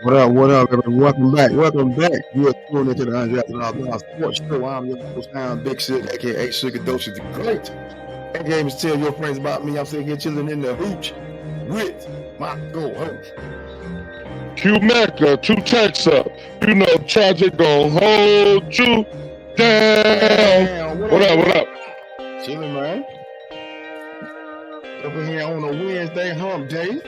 What up, everyone? Welcome back. You are tuned into the UnDrafted AllStarz Sports Show. I'm your host, Big Sick, aka Sugar Doses the Great. That game is tell your friends about me. I'm sitting here chilling in the hooch with my co-host. Q Mecca, 2 texts up. You know, Tragic gon' hold you down. What up? Chilling, man. Over here on a Wednesday hump day.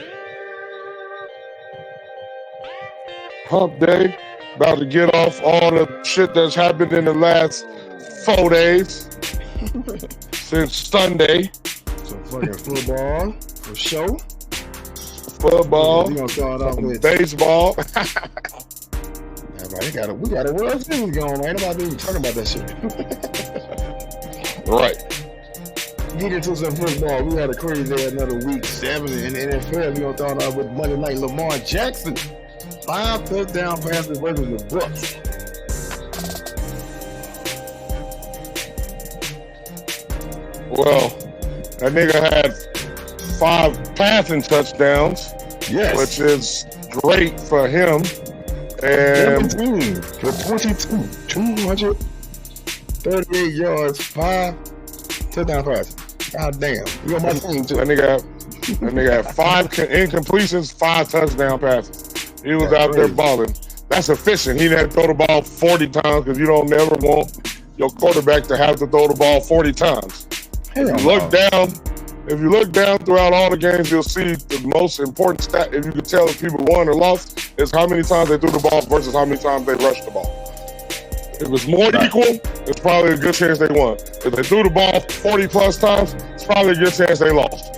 Hump day. About to get off all the shit that's happened in the last 4 days. Since Sunday. Some fucking football for sure. Football. We gonna start off with baseball. We got a World Series going on. Ain't nobody even talking about that shit. Right. Get into some football. We had a crazy another week 7 in the NFL. We gonna start off with Monday night. Lamar Jackson, 5 touchdown passes versus the Bucs. Well, that nigga had 5 passing touchdowns, yes, which is great for him. And for 238 yards, 5 touchdown passes. God damn, you on my team too. That nigga had 5 incompletions, 5 touchdown passes. He was out there balling. That's efficient. He didn't throw the ball 40 times because you don't never want your quarterback to have to throw the ball 40 times. If you look down throughout all the games, you'll see the most important stat, if you could tell if people won or lost, is how many times they threw the ball versus how many times they rushed the ball. If it's more equal, it's probably a good chance they won. If they threw the ball 40 plus times, it's probably a good chance they lost.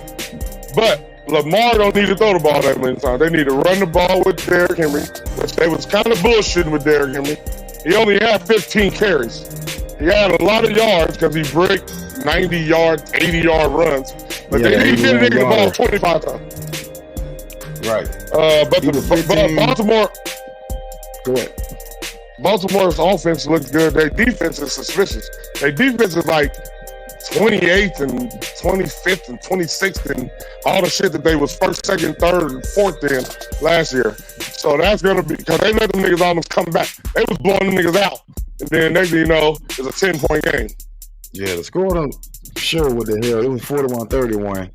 But Lamar don't need to throw the ball that many times. They need to run the ball with Derrick Henry, which they was kind of bullshitting with Derrick Henry. He only had 15 carries. He had a lot of yards because he bricked 90-yard, 80-yard runs. But they didn't get a nigga the ball 25 times. Right. But Baltimore... Go ahead. Baltimore's offense looks good. Their defense is suspicious. Their defense is like 28th and 25th and 26th and all the shit that they was 1st, 2nd, 3rd, and 4th in last year. So that's going to be, because they let them niggas almost come back. They was blowing them niggas out. And then next thing you know, it's a 10-point game. Yeah, the score don't show what the hell. It was 41-31.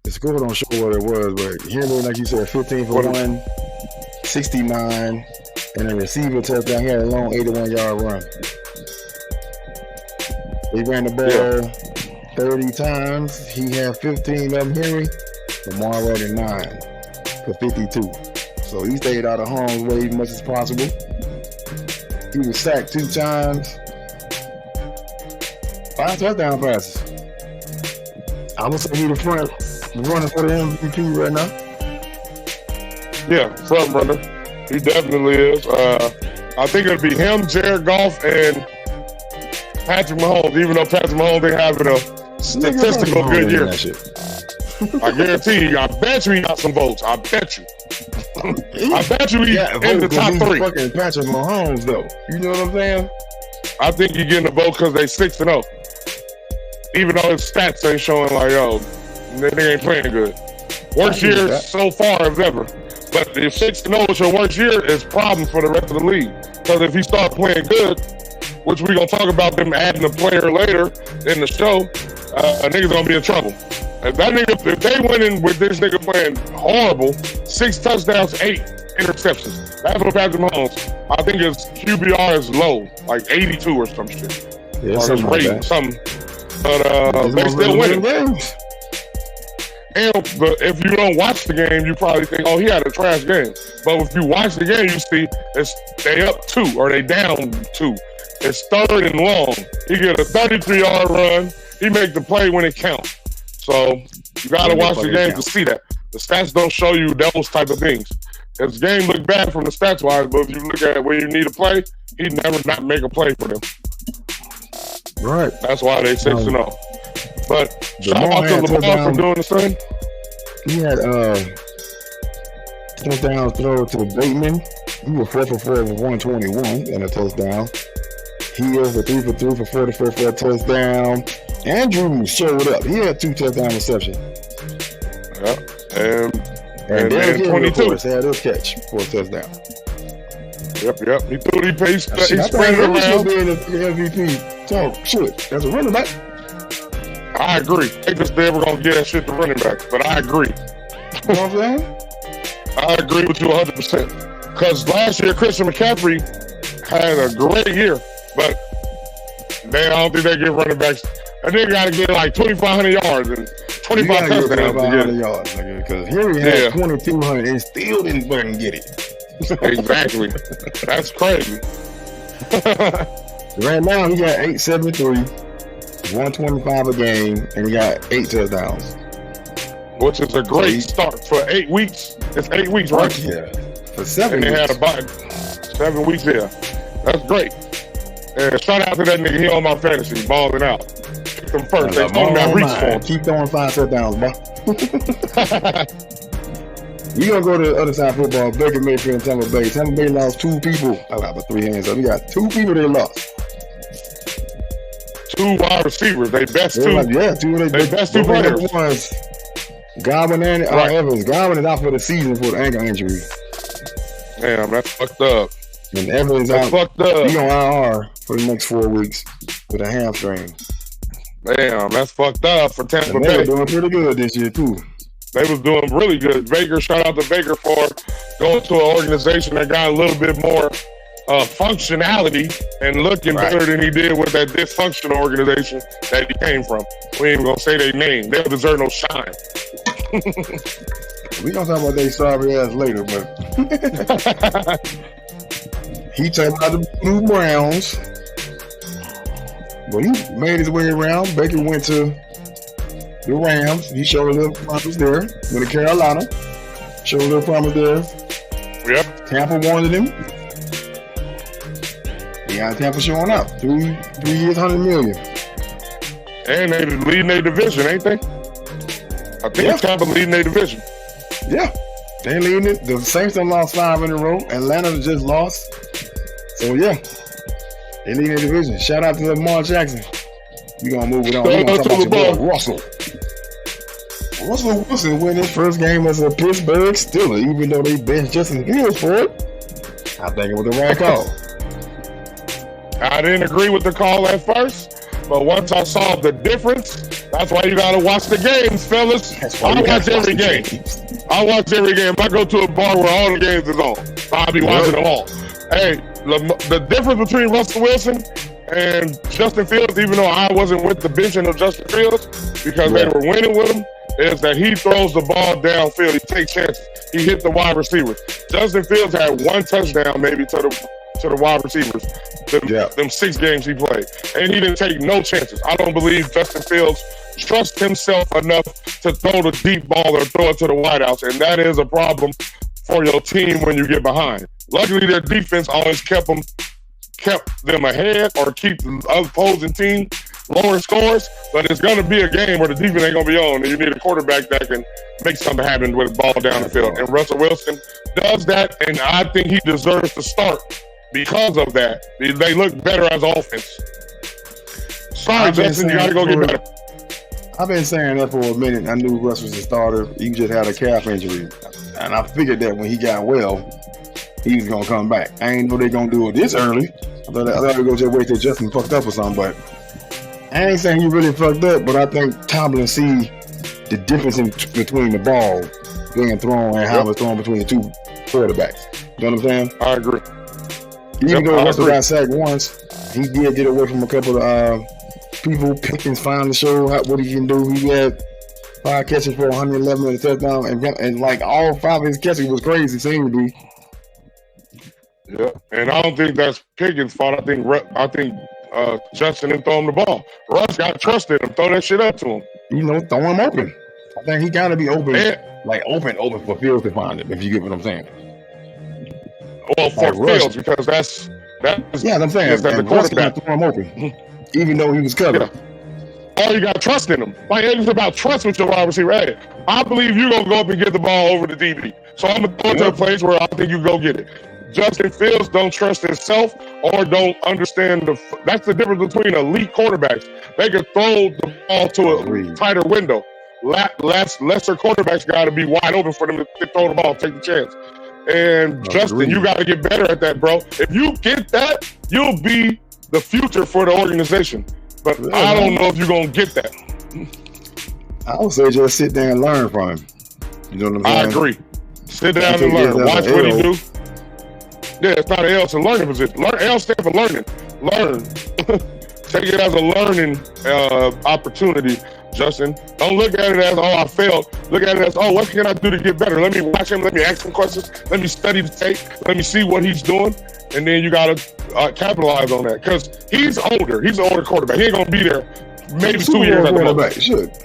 The score don't show what it was, but Henry, like you said, 15 for 169, and a receiver touchdown. He had a long 81-yard run. He ran the ball 30 times. He had 15 of them, Henry. Lamar had 9 for 52. So he stayed out of harm's way as much as possible. He was sacked 2 times. 5 touchdown passes. I would say he's the front runner for the MVP right now. Yeah, front runner. He definitely is. I think it'll be him, Jared Goff, and Patrick Mahomes. Even though Patrick Mahomes ain't having a statistical good year. I guarantee you. I bet you he got some votes. I bet you. I bet you he's in the top 3. Fucking Patrick Mahomes, though. You know what I'm saying? I think he's getting a vote because they 6-0. Even though his stats ain't showing like, yo, they ain't playing good. Worst year so far as ever. But if 6-0 is your worst year, it's a problem for the rest of the league. Because if he starts playing good, which we're going to talk about them adding a player later in the show, a nigga's going to be in trouble. If they went in with this nigga playing horrible, 6 touchdowns, 8 interceptions. That's what Patrick Mahomes. I think his QBR is low, like 82 or some shit. Yeah, or his rating, something. But they still winning. And if you don't watch the game, you probably think, oh, he had a trash game. But if you watch the game, you see they up 2 or they down 2. It's 3rd and long. He get a 33-yard run. He make the play when it counts. So you got to watch the game to see that. The stats don't show you those type of things. His game look bad from the stats wise, but if you look at where you need a play, he never not make a play for them. Right. That's why they 6-0. But shout out to Lamar for doing the same. He had touchdown throw to Bateman. He was 4 for 4 for 121 and a touchdown. Hill for 3 for 3 for 44 for a touchdown. Andrews showed up. He had 2 touchdown receptions. Yeah, and And then 22. Had this catch for a touchdown. Yep. He threw the pace. He sprayed around. Should be in the MVP. So, shit, that's a running back. I agree. They just never going to get that shit to running back, but I agree. You know what I'm saying? I agree with you 100%. Because last year, Christian McCaffrey had a great year, but I don't think they get running backs. That nigga got to get like 2,500 yards and 25 touchdowns to get it. Yards, nigga, because Henry had 2,200 and still didn't fucking get it. Exactly. That's crazy. Right now, he got 873, 125 a game, and he got 8 touchdowns. Which is a great start for 8 weeks. It's 8 weeks, right? Yeah. For 7 weeks. And they had a bye. 7 weeks there. That's great. And shout out to that nigga. He on my fantasy, balling out. Pick him first. They told me I reached for him. Keep throwing 5 touchdowns, bro. We gonna go to the other side of football. Baker Mayfield and Tampa Bay. Tampa Bay lost 2 people. I got about 3 hands up. We got 2 people they lost. 2 wide receivers. They best 2. Yeah, 2 of their best 2 players. Ones. Godwin and Evans. Godwin is out for the season for the ankle injury. Damn, that's fucked up. And Evans out. Fucked up. He on IR for the next 4 weeks with a hamstring. Damn, that's fucked up for Tampa Bay. They were doing pretty good this year too. They was doing really good. Baker, shout out to Baker for going to an organization that got a little bit more functionality and looking better than he did with that dysfunctional organization that he came from. We ain't gonna say their name. They don't deserve no shine. We gonna talk about their sorry ass later, but he talked about the Blue Browns. But he made his way around. Baker went to the Rams. He showed a little promise there. Went to Carolina. Showed a little promise there. Yep. Tampa wanted him. He got Tampa showing up. 3 years, $100 million. And they leading their division, ain't they? I think Tampa leading their division. Yeah. They leading it. The Saints have lost 5 in a row. Atlanta just lost. So yeah. They leading their division. Shout out to Lamar Jackson. We gonna move it on. We gonna talk about your boy Russell. Russell Wilson win his first game as a Pittsburgh Steeler, even though they benched Justin Fields for it. I think it was the right call. I didn't agree with the call at first, but once I saw the difference, that's why you gotta watch the games, fellas. I watch every game. I watch every game. I go to a bar where all the games is on. I'll be watching them all. Hey, the difference between Russell Wilson and Justin Fields, even though I wasn't with the benching of Justin Fields because they were winning with him, is that he throws the ball downfield. He takes chances. He hit the wide receivers. Justin Fields had 1 touchdown maybe to the wide receivers. Them 6 games he played. And he didn't take no chances. I don't believe Justin Fields trusts himself enough to throw the deep ball or throw it to the wideouts. And that is a problem for your team when you get behind. Luckily, their defense always kept them ahead or keep the opposing team lower scores, but it's going to be a game where the defense ain't going to be on, and you need a quarterback that can make something happen with the ball down the field. And Russell Wilson does that, and I think he deserves to start because of that. They look better as offense. Sorry, Justin, you got to go get better. I've been saying that for a minute. I knew Russ was the starter. He just had a calf injury, and I figured that when he got well, he was going to come back. I ain't know they going to do it this early. I thought they were going to just wait till Justin fucked up or something, but I ain't saying he really fucked up, but I think Tomlin see the difference between the ball being thrown and how it's thrown between the 2 quarterbacks. You know what I'm saying? I agree. Even though Russell got sacked once, he did get away from a couple of people. Pickens finally showed what he can do. He had 5 catches for 111 and a touchdown, and like all 5 of his catches was crazy, seemed to be. Yeah, and I don't think that's Pickens' fault. I think Justin didn't throw him the ball. Russ got trusted him. Throw that shit up to him. You know, throw him open. I think he got to be open, like open for Fields to find it, if you get what I'm saying. Well, for Fields, because that's I'm saying that the quarterback throw him open, even though he was covered. Yeah. All you got to trust in him. Like, it's about trust with your wide receiver. Hey, I believe you're going to go up and get the ball over the DB. So I'm going to go to a place where I think you go get it. Justin Fields don't trust himself or don't understand that's the difference between elite quarterbacks. They can throw the ball to a tighter window. lesser quarterbacks got to be wide open for them to throw the ball, take the chance. And Justin, you got to get better at that, bro. If you get that, you'll be the future for the organization. But yeah, I don't know if you're going to get that. I would say just sit there and learn from him. You know what I'm saying? I agree. Sit down and learn. Watch what he do. Yeah, it's not an L, it's a learning position. L stands for learning. Learn. Take it as a learning opportunity, Justin. Don't look at it as, oh, I failed. Look at it as, oh, what can I do to get better? Let me watch him. Let me ask him questions. Let me study the tape. Let me see what he's doing. And then you got to capitalize on that. Because he's older. He's an older quarterback. He ain't going to be there maybe 2 years at the most.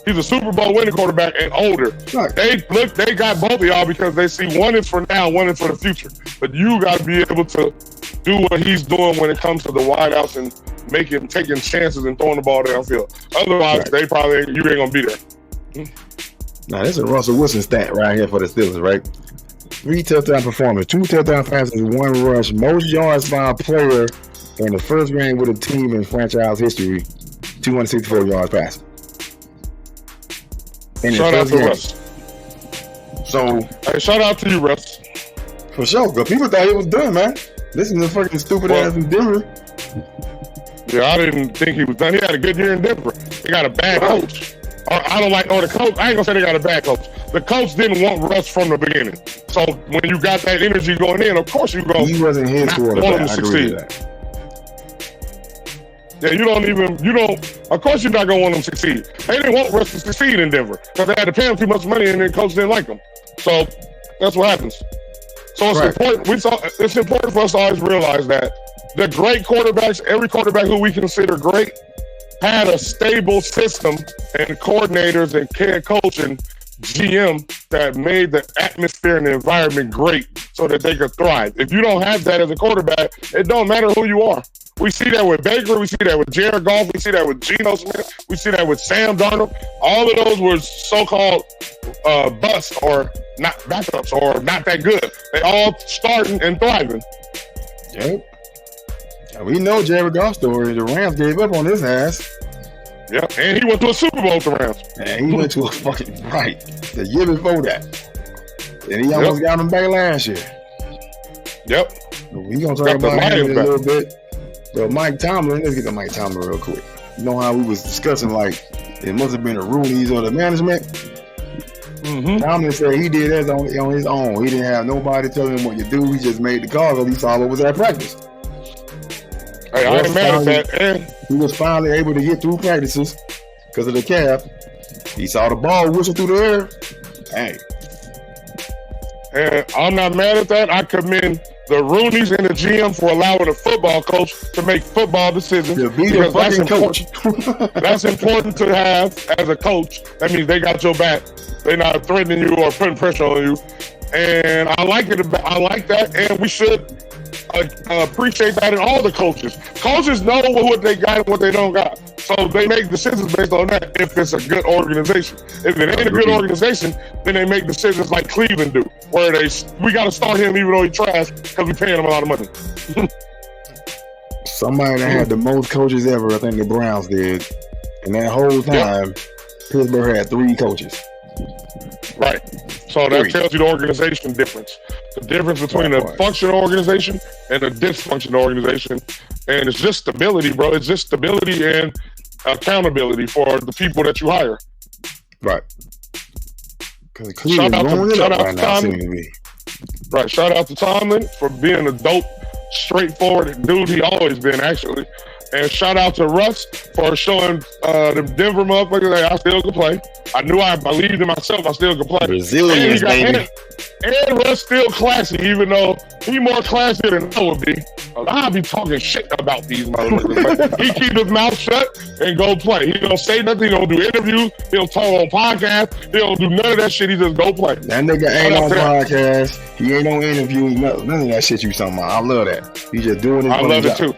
He's a Super Bowl winning quarterback and older. Right. They got both of y'all because they see one is for now, one is for the future. But you got to be able to do what he's doing when it comes to the wideouts and taking chances and throwing the ball downfield. Otherwise, you ain't gonna be there. Now this is a Russell Wilson stat right here for the Steelers, right? 3 touchdown performance, 2 touchdown passes, 1 rush, most yards by a player in the first game with a team in franchise history, 264 yards passing. Shout out to Russ. So, hey, shout out to you, Russ. For sure, but people thought he was done, man. Listen to fucking stupid ass in Denver. Yeah, I didn't think he was done. He had a good year in Denver. They got a bad coach. Or the coach. I ain't gonna say they got a bad coach. The coach didn't want Russ from the beginning. So when you got that energy going in, of course you go. He wasn't his quarterback. I agree with that. Yeah, of course you're not going to want them to succeed. They didn't want Russ to succeed in Denver because they had to pay him too much money and the coach didn't like him. So that's what happens. So it's important. It's important for us to always realize that the great quarterbacks, every quarterback who we consider great, had a stable system and coordinators and head coach and GM that made the atmosphere and the environment great so that they could thrive. If you don't have that as a quarterback, it don't matter who you are. We see that with Baker. We see that with Jared Goff. We see that with Geno Smith. We see that with Sam Darnold. All of those were so-called busts or not backups or not that good. They all starting and thriving. Yep. We know Jared Goff's story. The Rams gave up on his ass. Yep. And he went to a Super Bowl with the Rams. And he went to a fucking the year before that. And he almost got him back last year. Yep. We gonna talk about him in a little bit. So Mike Tomlin, let's get to Mike Tomlin real quick. You know how we was discussing like it must have been the Rooney's or the management? Mm-hmm. Tomlin said he did that on his own. He didn't have nobody telling him what to do. He just made the call because he saw what was at practice. Hey, I ain't mad at that. And he was finally able to get through practices because of the calf. He saw the ball whistle through the air. Hey. And I'm not mad at that. I commend the Rooneys and the GM for allowing a football coach to make football decisions. Because that's important. That's important to have as a coach. That means they got your back. They're not threatening you or putting pressure on you. And I like it. I like that. And we should appreciate that in all the coaches. Coaches know what they got and what they don't got. So they make decisions based on that if it's a good organization. If it ain't a good organization, then they make decisions like Cleveland do, where we got to start him even though he's trash because we paying him a lot of money. Somebody that had the most coaches ever, I think the Browns did. And that whole time, Pittsburgh had 3 coaches. Right. So that tells you the organization difference. The difference between a functional organization and a dysfunctional organization. And it's just stability, bro. It's just stability and accountability for the people that you hire. Right. Because Shout out to Tomlin for being a dope, straightforward dude he always been, actually. And shout out to Russ for showing the Denver motherfuckers that I still can play. I believed in myself. I still can play. Resilience, baby. And Russ still classy, even though he more classy than I would be. I'll be talking shit about these motherfuckers. He keep his mouth shut and go play. He don't say nothing. He don't do interviews. He don't talk on podcasts. He don't do none of that shit. He just go play. That nigga ain't on podcast. He ain't on interview. None of that shit you talking about. I love that. He just doing his I love it too.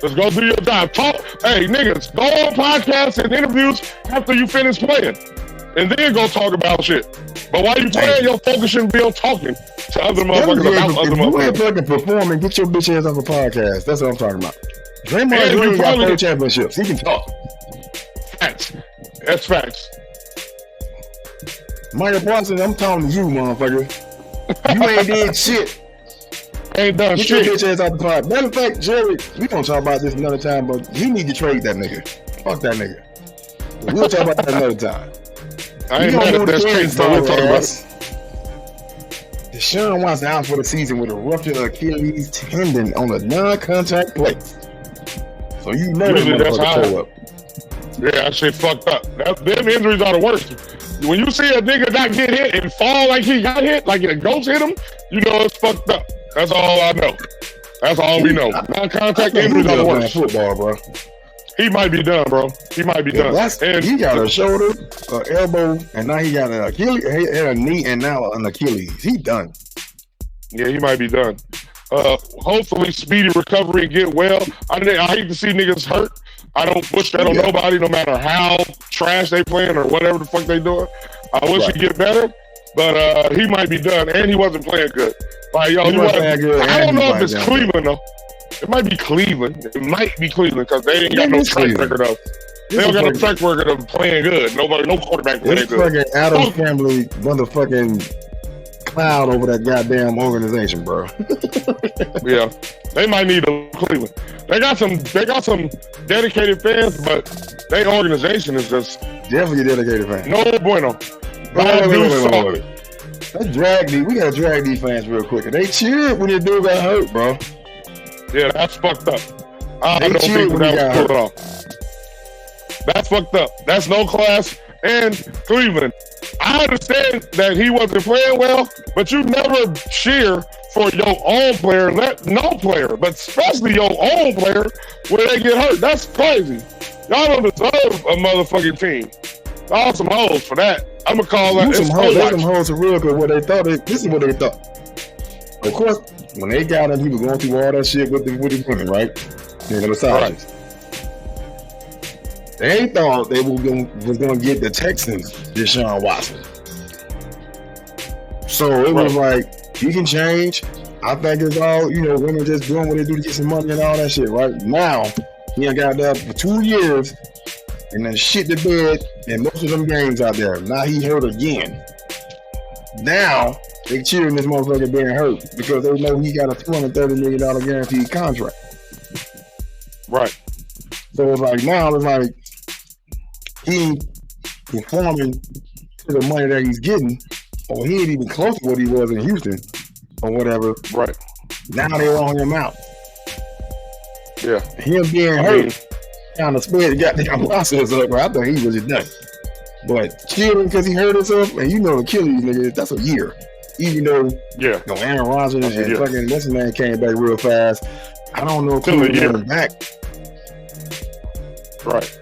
Let's go do your job. Talk. Hey, niggas, go on podcasts and interviews after you finish playing. And then go talk about shit. But while you playing, your focus shouldn't be on talking to other motherfuckers about other motherfuckers. You ain't fucking performing, get your bitch ass off a podcast. That's what I'm talking about. Draymond Green got 4 championships. He can talk. Facts. That's facts. Michael Parsons, I'm talking to you, motherfucker. You ain't did shit. Ain't done Get shit. your bitch ass out the pot. Matter of fact, Jerry, we gonna talk about this another time, but you need to trade that nigga. Fuck that nigga. We'll talk about that another time. I ain't mad at that straight, but we'll talk about it. Deshaun Watson out for the season with a ruptured Achilles tendon on a non-contact play. So you know that motherfucker show up. Yeah, that shit fucked up. Them injuries are the worst. When you see a nigga not get hit and fall like he got hit, like a ghost hit him, you know it's fucked up. That's all I know. That's all we know. Non-contact injuries are the worst. Football, bro. He might be done, bro. He might be done. And he got a shoulder, an elbow, and now he got an Achilles, a knee, and now an Achilles. He done. Yeah, he might be done. Hopefully, speedy recovery and get well. I hate to see niggas hurt. I don't wish that on nobody, no matter how trash they playing or whatever the fuck they doing. I wish he'd get better, but he might be done, and he wasn't playing good. Like, yo, I don't know if it's Cleveland though. It might be Cleveland. It might be Cleveland because they ain't got no track record of. They don't got no track record of playing good. No quarterback playing good. It's fucking Adams family motherfucking cloud over that goddamn organization, bro. Yeah, they might need a Cleveland. They got some dedicated fans, but their organization is just definitely dedicated fans. No bueno. Let's drag these. We gotta drag these fans real quick. They cheered when the dude got hurt, bro. Yeah, that's fucked up. I don't think that was pulled off. That's fucked up. That's no class. And Cleveland, I understand that he wasn't playing well, but you never cheer for your own player, no player, but especially your own player when they get hurt. That's crazy. Y'all don't deserve a motherfucking team. Y'all some hoes for that. I'm gonna call that. Some hoes for real, because what they thought. This is what they thought. Of course, when they got him, he was going through all that shit with the women, right? And the massages. They thought they was going to get the Texans Deshaun Watson. So it was like, he can change. I think it's all, women just doing what they do to get some money and all that shit, right? Now, he ain't got that for 2 years and then shit the bed in most of them games out there. Now he hurt again. Now, they cheering this motherfucker being hurt because they know he got a $230 million guaranteed contract. Right. So it's like, now it's like, he performing to the money that he's getting, or he ain't even close to what he was in Houston, or whatever. Right. Now they rolling him out. Yeah. Him being hurt, kind of sped the goddamn process up. I thought he was just done. But cheering because he hurt himself, and Achilles, nigga, that's a year. Even though, Aaron Rodgers and fucking this man came back real fast. I don't know if he's coming back. Right.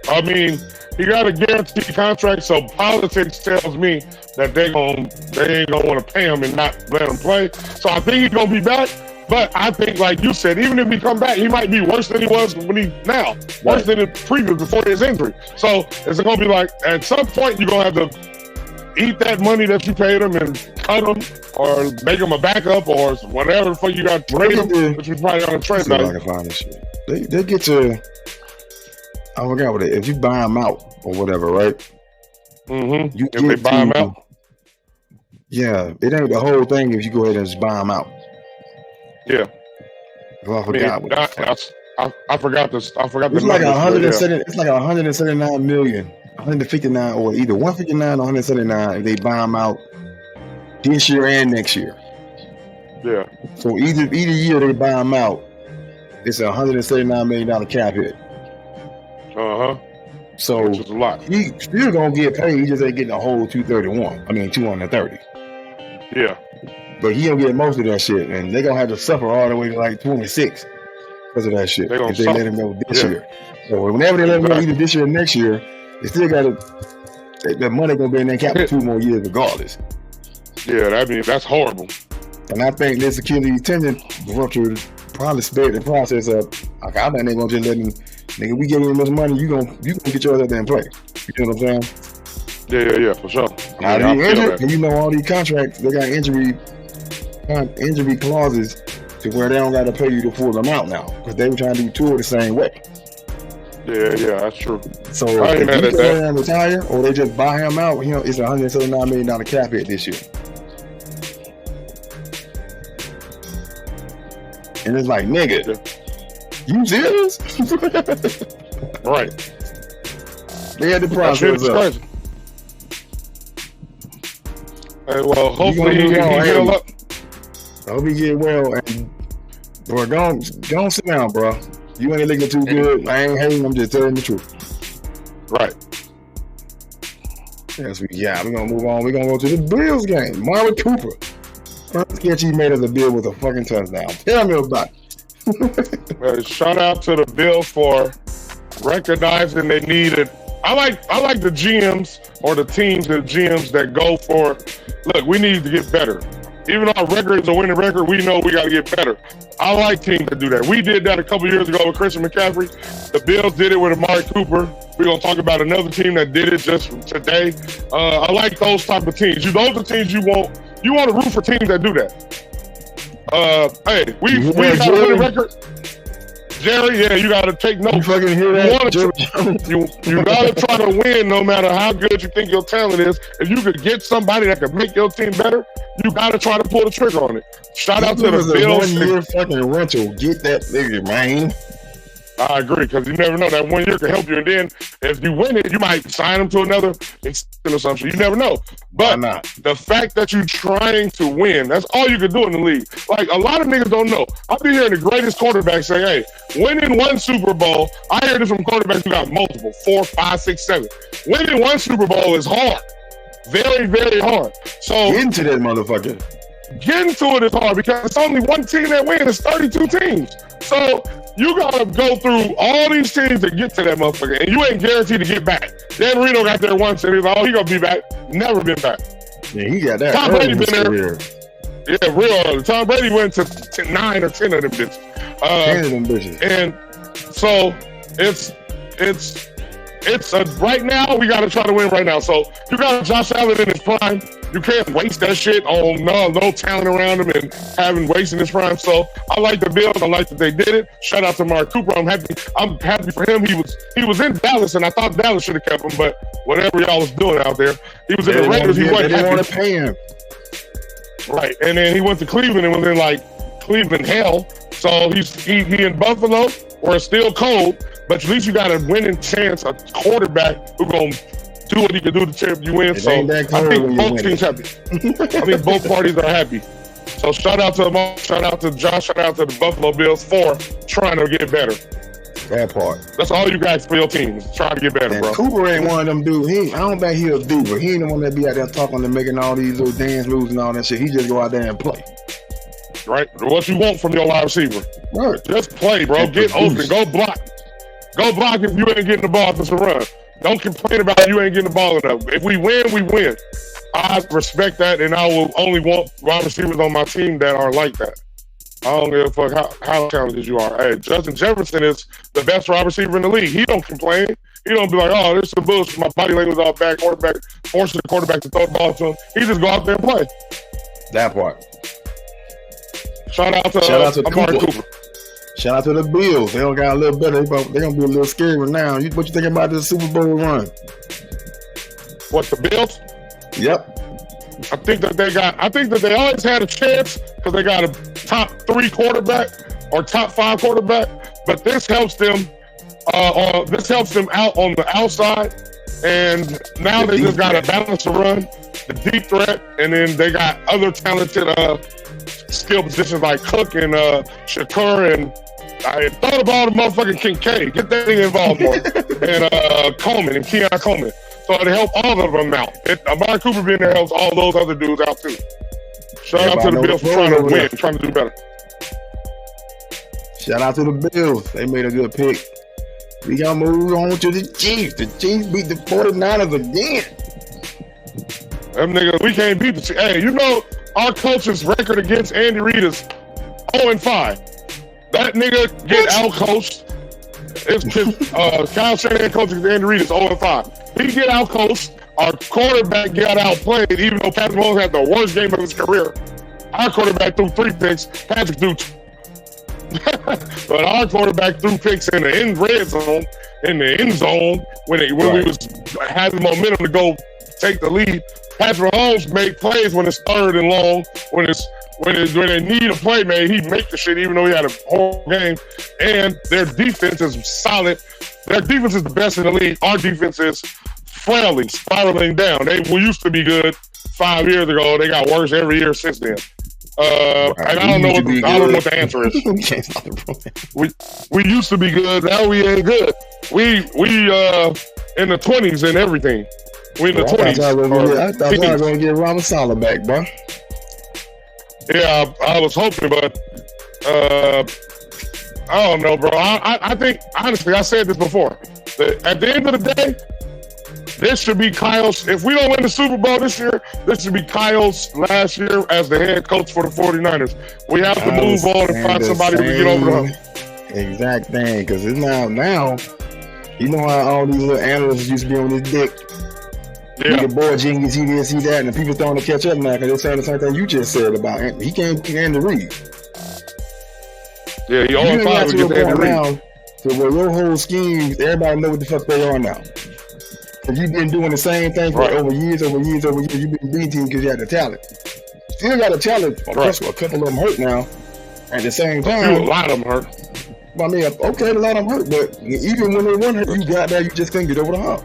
I mean, he got a guaranteed contract, so politics tells me that they ain't gonna want to pay him and not let him play. So I think he's gonna be back. But I think, like you said, even if he come back, he might be worse than he was when he now. Worse than the previous before his injury. So it's gonna be like, at some point you're gonna have to eat that money that you paid him and cut him or make him a backup or whatever the fuck you got to trade him, which you probably on a trade value. I can find this shit. They get you. I forgot what it is. If you buy them out or whatever, right? Mm-hmm. If they buy them out? Yeah. It ain't the whole thing if you go ahead and just buy them out. Yeah. Well, I forgot what I forgot this. I forgot the It's like 170. It's like 179 million, 159, or either 159 or 179 if they buy them out this year and next year. Yeah. So either year they buy them out, it's a $179 million cap hit. So which is a lot. He still gonna get paid. He just ain't getting a whole 230. Yeah. But he gonna get most of that shit, and they gonna have to suffer all the way to like 26 because of that shit. If they let him go this year. So whenever they let him go either this year or next year, they still gotta. That money gonna be in their cap for 2 more years regardless. Yeah, that's horrible. And I think this Achilles tendon rupture probably sped the process up. Like, I think they're gonna just let him. Nigga, we give him this money, you gonna get yours out there and play. You know what I'm saying? Yeah, for sure. Now, he injured, and all these contracts, they got injury clauses to where they don't got to pay you the full amount now because they were trying to do tour the same way. Yeah, that's true. So I ain't if mad he at that. can retire or they just buy him out, you know, it's a $179 million cap hit this year. And it's like, nigga, you serious? Right. They had the That shit process is up. crazy. Hey, well, You hopefully he gonna move on, heal up. I hope he get well. And bro, don't sit down, bro. You ain't looking too good. I ain't hating. I'm just telling the truth. Right. Yes, we're gonna move on. We're gonna go to the Bills game. Amari Cooper. First catch he made as a Bill with a fucking touchdown. Tell me about it. Shout out to the Bills for recognizing they needed. I like the GMs or the teams and GMs that go for, look, we need to get better. Even our record is a winning record, we know we got to get better. I like teams that do that. We did that a couple years ago with Christian McCaffrey. The Bills did it with Amari Cooper. We're going to talk about another team that did it just today. I like those type of teams. Those are teams you want to root for teams that do that. Hey, we got a winning record. Jerry, yeah, you got to take notes. You fucking hear that? You got to try to win no matter how good you think your talent is. If you could get somebody that could make your team better, you got to try to pull the trigger on it. Shout out to the Bills. 1 year fucking rental. Get that nigga, man. I agree, because you never know. That 1 year can help you. And then if you win it, you might sign him to another extension or something. You never know. But the fact that you're trying to win, that's all you can do in the league. Like, a lot of niggas don't know. I'll be hearing the greatest quarterbacks say, hey, winning one Super Bowl, I hear this from quarterbacks who got multiple, 4, 5, 6, 7. Winning one Super Bowl is hard. Very, very hard. So get into that motherfucker. Getting to it is hard because it's only one team that wins. It's 32 teams. So you got to go through all these teams to get to that motherfucker. And you ain't guaranteed to get back. Dan Marino got there once and he's like, oh, he going to be back. Never been back. Yeah, he got that. Tom Brady been there. Yeah, real early. Tom Brady went to 9 or 10 of them bitches. 10 of them bitches. And so it's right now, we got to try to win right now. So you got Josh Allen in his prime. You can't waste that shit on no talent around him and having wasting his prime. So I like the Bills. I like that they did it. Shout out to Amari Cooper. I'm happy for him. He was in Dallas, and I thought Dallas should have kept him, but whatever y'all was doing out there, he was in the Raiders. He wasn't happy. They want to pay him. Right, and then he went to Cleveland and was in like Cleveland hell. So he in Buffalo, where it's still cold, but at least you got a winning chance, a quarterback who gonna do what he can do to champ you win. So I think both teams happy. I think both parties are happy. So shout out to Lamar, shout out to Josh, shout out to the Buffalo Bills for trying to get better. That part. That's all you guys for your teams. Try to get better, and bro. Cooper ain't one of them dudes. I don't think he a diva. He ain't the one that be out there talking and making all these little dance moves and all that shit. He just go out there and play. Right? What you want from your wide receiver. Right. Just play, bro. And get open. Go block. Go block if you ain't getting the ball for some run. Don't complain about you ain't getting the ball enough. If we win, we win. I respect that, and I will only want wide receivers on my team that are like that. I don't give a fuck how talented you are. Hey, Justin Jefferson is the best wide receiver in the league. He don't complain. He don't be like, oh, this is some bullshit. My body language all bad. Quarterback forcing the quarterback to throw the ball to him. He just go out there and play. That part. Shout out to Amari Cooper. Shout out to the Bills. They don't got a little better. They're gonna be a little scary now. What you think about this Super Bowl run? What, the Bills? Yep. I think that they always had a chance because they got a top 3 quarterback or top 5 quarterback. But this helps them. This helps them out on the outside, and now they just got to balance the run, the deep threat, and then they got other talented skill positions like Cook and Shakur, and I thought about the motherfucking Kincaid. Get that thing involved more, and Coleman and Keon Coleman. So it helped all of them out. Amari Cooper being there helps all those other dudes out too. Shout out to the Bills for trying to win, trying to do better. Shout out to the Bills. They made a good pick. We gonna move on to the Chiefs. The Chiefs beat the 49ers again. Them niggas, we can't beat the Chiefs. Hey, you know our coach's record against Andy Reid is 0-5. That nigga get out-coached. Kyle Shanahan coaching Andy Reid is 0-5. He get out-coached. Our quarterback got outplayed, even though Patrick Mahomes had the worst game of his career. Our quarterback threw 3 picks. Patrick threw 2. But our quarterback threw picks in the end red zone, in the end zone when we was had the momentum to go take the lead. Patrick Mahomes make plays when it's third and long, when they need a play made, he make the shit even though he had a whole game. And their defense is solid. Their defense is the best in the league. Our defense is flailing, spiraling down. We used to be good 5 years ago. They got worse every year since then. And I don't know what the answer is. We used to be good. Now we ain't good. We in the 20s and everything. We in the 20s. I thought y'all were going to get Robert Saleh back, bro. Yeah, I was hoping, but I don't know, bro. I think, honestly, I said this before. At the end of the day, this should be Kyle's. If we don't win the Super Bowl this year, this should be Kyle's last year as the head coach for the 49ers. We have to move on and find somebody to get over the hump. Exact thing, because it's now, you know how all these little analysts used to be on this dick. Yeah. The boy genius, he did see that, and the people throwing to catch up now because they're saying the same thing you just said about him. He can't get Andy Reid. Yeah, he only five to get Andy Reid. So where your whole schemes, everybody know what the fuck they are now. Because you've been doing the same thing for over years. You've been beating teams because you had the talent. Still got the talent. A couple of them hurt now. At the same time, a lot of them hurt. I mean, okay, a lot of them hurt, but even when they weren't hurt, you got there, you just couldn't get over the hump.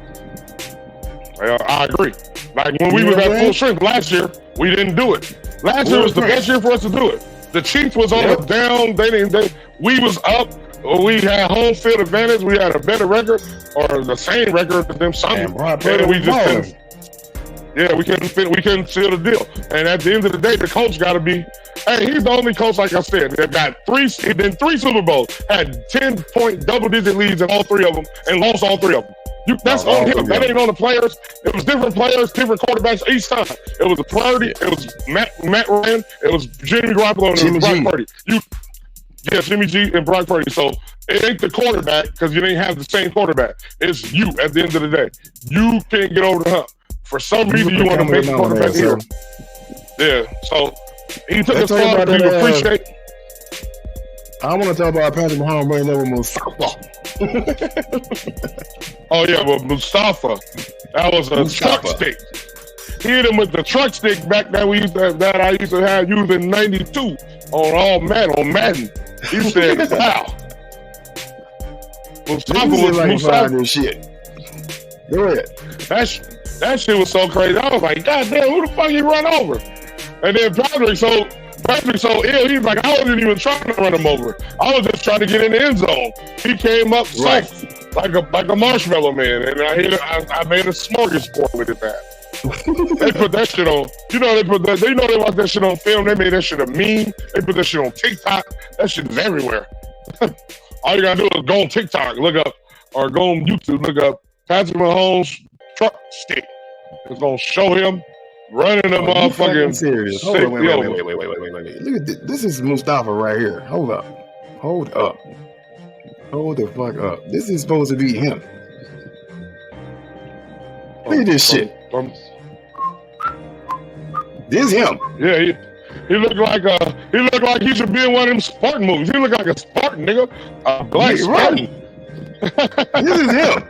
I agree. Like when we was at full strength last year, we didn't do it. Last year was the best year for us to do it. The Chiefs was on a down. We was up. We had home field advantage. We had a better record or the same record as them. Something. And we just couldn't. Yeah, we couldn't seal the deal. And at the end of the day, the coach got to be. Hey, he's the only coach, like I said, that got three Super Bowls, had 10-point double-digit leads in all three of them, and lost all three of them. That's on him. That ain't on the players. It was different players, different quarterbacks each time. It was a Purdy. It was Matt Ryan. It was Jimmy Garoppolo and it was Brock Purdy. Jimmy G and Brock Purdy. So it ain't the quarterback because you didn't have the same quarterback. It's you at the end of the day. You can't get over the hump. For some reason, you want to make the quarterback here. Yeah. So he took us far. We appreciate. I want to talk about Patrick Mahomes running over Mustapha. Oh yeah, well Mustapha, that was a truck stick. He hit him with the truck stick back that I used to have used in '92 on Madden. He said, "Wow." Mustapha was shit. Go ahead. That shit was so crazy. I was like, God damn, who the fuck you run over? And then Patrick so ill, he's like, I wasn't even trying to run him over. I was just trying to get in the end zone. He came up soft, like a marshmallow man, and I made a smorgasbord with it. They put that shit on. You know they watch that shit on film. They made that shit a meme. They put that shit on TikTok. That shit is everywhere. All you gotta do is go on TikTok, look up, or go on YouTube, look up Patrick Mahomes truck stick. It's gonna show him running the motherfucking serious. Wait. Look at this. This is Mustapha right here. Hold up. Hold the fuck up. This is supposed to be him. Look at this shit. This is him. Yeah, he looked like he should be in one of them Spartan movies. He looked like a Spartan nigga. A black Spartan. This is him.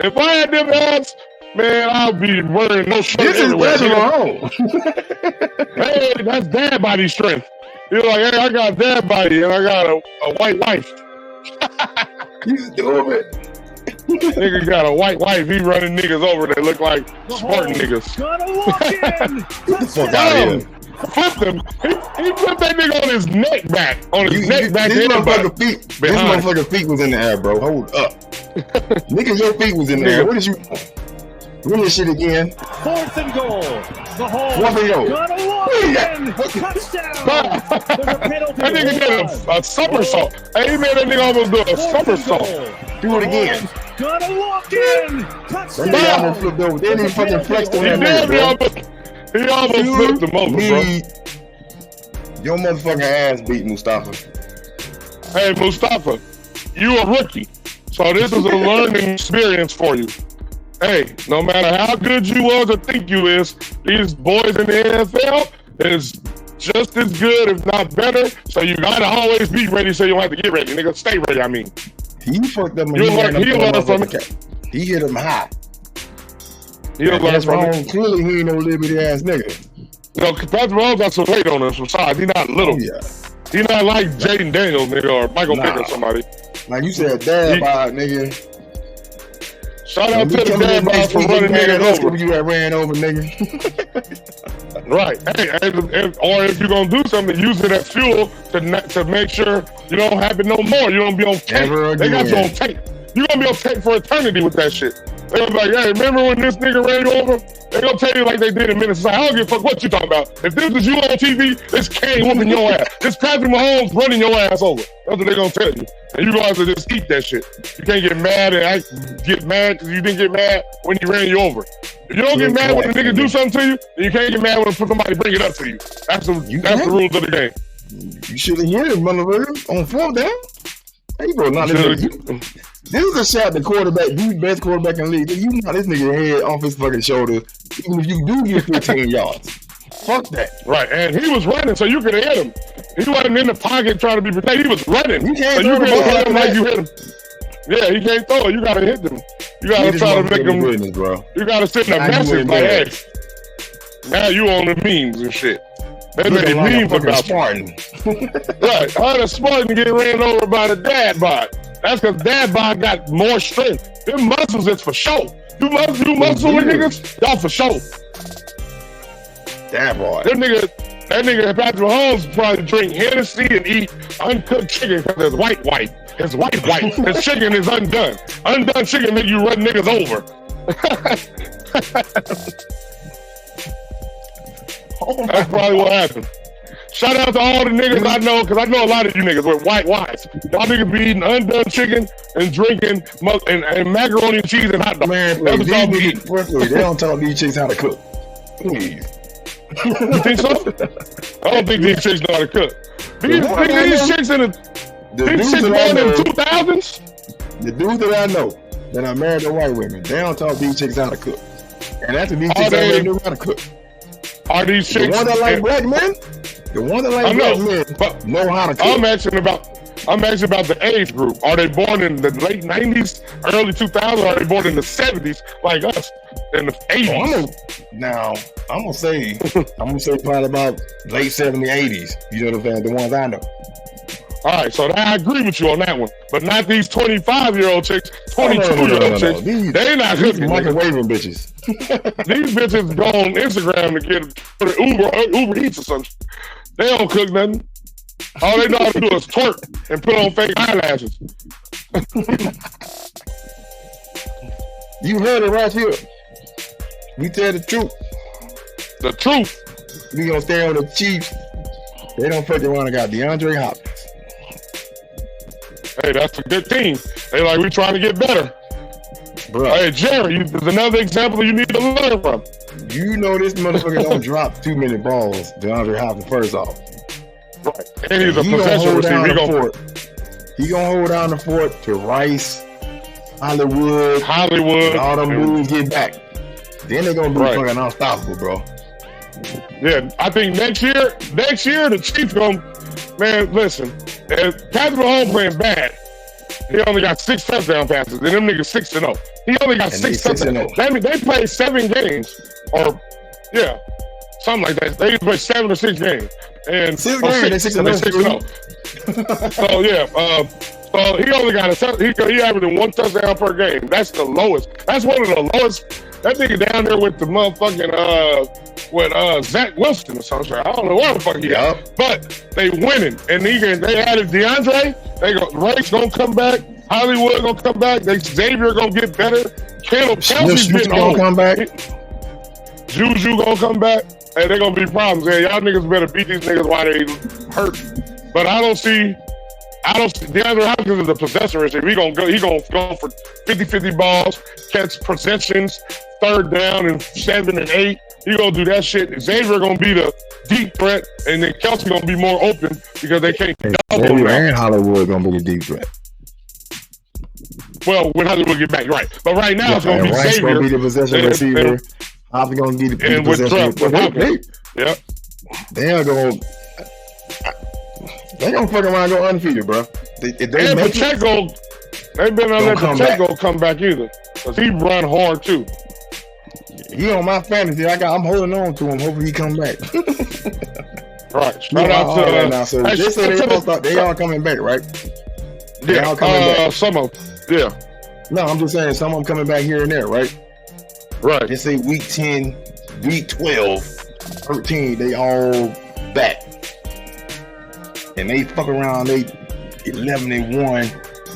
If I had them ads, man, I'll be wearing no shirt. This is Patrick Mahomes. Hey, that's dad body strength. You're like, hey, I got dad body and I got a white wife. You stupid. Nigga got a white wife. He running niggas over that look like Spartan niggas. Gonna walk in. Get the fuck out of here. Flipped him. He flipped that nigga on his neck back. This motherfucker feet was in the air, bro. Hold up. Nigga, your feet was in the air. What did you... Run this shit again. 4th and goal. Mahomes gonna walk in. Touchdown. There's a penalty. That nigga did a somersault. Hey, he made that nigga almost do a somersault. Do it again. Gonna walk in. Touchdown. That nigga almost flipped over. Then he fucking flexed on that nigga, bro. He almost flipped him over, bro. Your motherfucking ass beat Mustapha. Hey, Mustapha, you a rookie. So this is a learning experience for you. Hey, no matter how good you was or think you is, these boys in the NFL is just as good, if not better. So you gotta always be ready so you don't have to get ready. Nigga, stay ready, I mean. He fucked up. He'll learn from it. He hit him high. He'll learn from it. Clearly, he ain't no liberty ass nigga. No, Patrick Mahomes got some weight on him from size. He not little. Oh, yeah. He not like Jaden Daniels, nigga, or Michael Vick or somebody. Like you said, dad bod, nigga. Shout out to the dad bod for running niggas over. You got ran over, nigga. Right. Hey, or if you're gonna do something, use it as fuel to make sure you don't have it no more. You don't be on tape. They got you on tape. You're gonna be on tape for eternity with that shit. They're gonna be like, hey, remember when this nigga ran you over? They're gonna tell you like they did in Minnesota. I don't give a fuck what you talking about. If this is you on TV, this Kane whooping your ass. This Patrick Mahomes running your ass over. That's what they're gonna tell you. And you're gonna have to just eat that shit. You can't get mad and get mad because you didn't get mad when he ran you over. If you don't get mad when the nigga do something to you, then you can't get mad when somebody bring it up to you. That's the rules of the game. You should have hit him, motherfucker, on fourth down. Hey, bro, not this nigga. This is a shot the quarterback, the best quarterback in the league. You know this nigga head off his fucking shoulder, even if you do get 15 yards. Fuck that. Right, and he was running, so you could have hit him. He wasn't in the pocket trying to be protected. He was running. You can't so you throw hit him like you hit him. Yeah, he can't throw it. You gotta hit them. You gotta try to make them. Business, bro. You gotta send a message like, hey, now you on the memes and shit. They made memes about Spartan. Right, how the Spartan get ran over by the dad bod? That's because dad bod got more strength. Them muscles is for show. You muscle with niggas, y'all for show. Dad bod. That nigga Patrick Mahomes probably drink Hennessy and eat uncooked chicken because it's white. It's white. His chicken is undone. Undone chicken make you run niggas over. That's probably what happened. Shout out to all the niggas I know, because I know a lot of you niggas with white wives. Y'all niggas be eating undone chicken and drinking and macaroni and cheese and hot dogs. Man, that's what y'all be eating. They don't tell these chicks how to cook. Please. You think so? I don't think these chicks know how to cook. These chicks in these chicks born in the 2000s? The dudes that I know that are married to white women, they don't tell these chicks how to cook. And after these chicks already know how to cook. Are these chicks? The one that like black men? The one that like black men know how to cook. I'm asking about the age group. Are they born in the late 90s, early 2000s, or are they born in the 70s like us in the 80s? I'm gonna say probably about late 70s, 80s. You know what I'm saying? The ones I know. All right, so I agree with you on that one, but not these 25-year-old chicks, 22-year-old chicks. They not cooking. Microwaving bitches. These bitches go on Instagram to get Uber Eats or something. They don't cook nothing. All they know how to do is twerk and put on fake eyelashes. You heard it right here. We tell the truth. The truth. We gonna stay on the Chiefs. They don't fuck around and got DeAndre Hopkins. Hey, that's a good team. They like, we trying to get better. Bro. Hey, Jerry, there's another example you need to learn from. You know this motherfucker don't drop too many balls, DeAndre Hopkins, first off. Right. And he's a possession receiver. He gonna hold down the fort to Rice, Hollywood, and all them dudes get back. Then they're gonna be fucking unstoppable, bro. Yeah, I think next year the Chiefs gonna, man, listen, if Patrick Mahomes playing bad, he only got 6 touchdown passes, and them niggas 6-0. He only got 6 touchdowns. That means they played 7 games, or something like that. They played 7 or 6 games, and 6 games, they 6-0. So so he only got he averaging 1 touchdown per game. That's the lowest. That's one of the lowest. That nigga down there with the motherfucking with Zach Wilson or something. I don't know where the fuck he at. But they winning. And they added DeAndre. Rice gonna come back. Hollywood gonna come back. Xavier gonna get better. Kelsey's getting old. Come back. Juju gonna come back. Hey, they're gonna be problems. Hey, y'all niggas better beat these niggas while they hurt. But I don't see DeAndre Hopkins is a possessor. He gonna go for 50-50 balls, catch possessions, 3rd down and 7 and 8. He gonna do that shit. Xavier gonna be the deep threat, and then Kelsey gonna be more open because they can't double him. And Hollywood gonna be the deep threat. Well, when Hollywood get back, right. But right now it's gonna be Rice Xavier. Gonna be the possession receiver. Hopkins gonna be the possession receiver. They gonna fuck around and go undefeated, bro. They better not let Pacheco come back either, because he run hard too. He on my fantasy. I'm holding on to him. Hopefully he come back. Right. Shout out to now. So they say they all coming back, right? They all coming back. Some of them. Yeah. No, I'm just saying some of them coming back here and there, right? Right. They say week 10, week 12, 13, they all back. And they fuck around, they 11-1,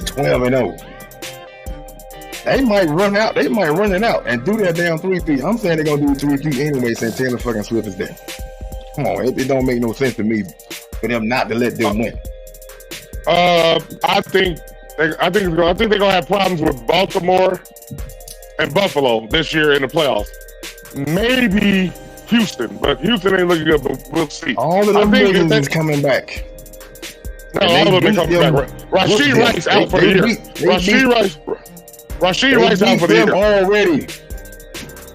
12-0. They might run out. They might run it out and do that damn 3-3. I'm saying they're gonna do 3-3 anyway since Taylor fucking Swift is there. Come on, it don't make no sense to me for them not to let them win. I think they're gonna have problems with Baltimore and Buffalo this year in the playoffs. Maybe Houston, but Houston ain't looking good. But we'll see. All of them niggas is coming back. No, all of them coming back. Rashid Rice out for the year. Rashid Rice out for the year already.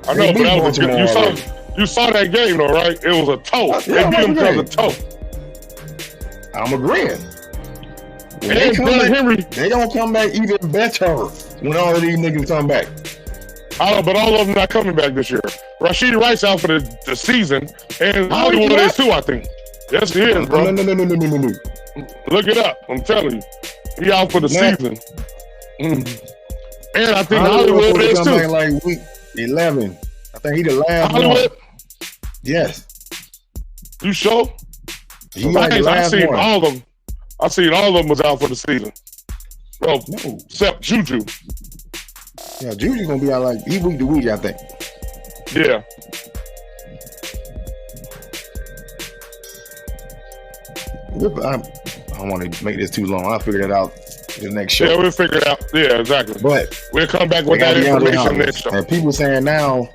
I know, but that was you saw that game though, right? It was a toe. They beat him because of toe. I'm agreeing. And Henry, they gonna come back even better when all of these niggas come back. But all of them not coming back this year. Rashid Rice out for the season, and Hollywood is too, I think. Yes, he is, bro. No. Look it up. I'm telling you, he out for the season. And I think Hollywood is too. Back like week 11. I think he the last Hollywood. One. Yes. You sure? I seen all of them. I seen all of them was out for the season. Well, no. Except Juju. Yeah, Juju gonna be out like he week to week, I think. Yeah. I don't want to make this too long. I'll figure it out the next show. Yeah, we'll figure it out. Yeah, exactly. But we'll come back with that information next show. And people saying now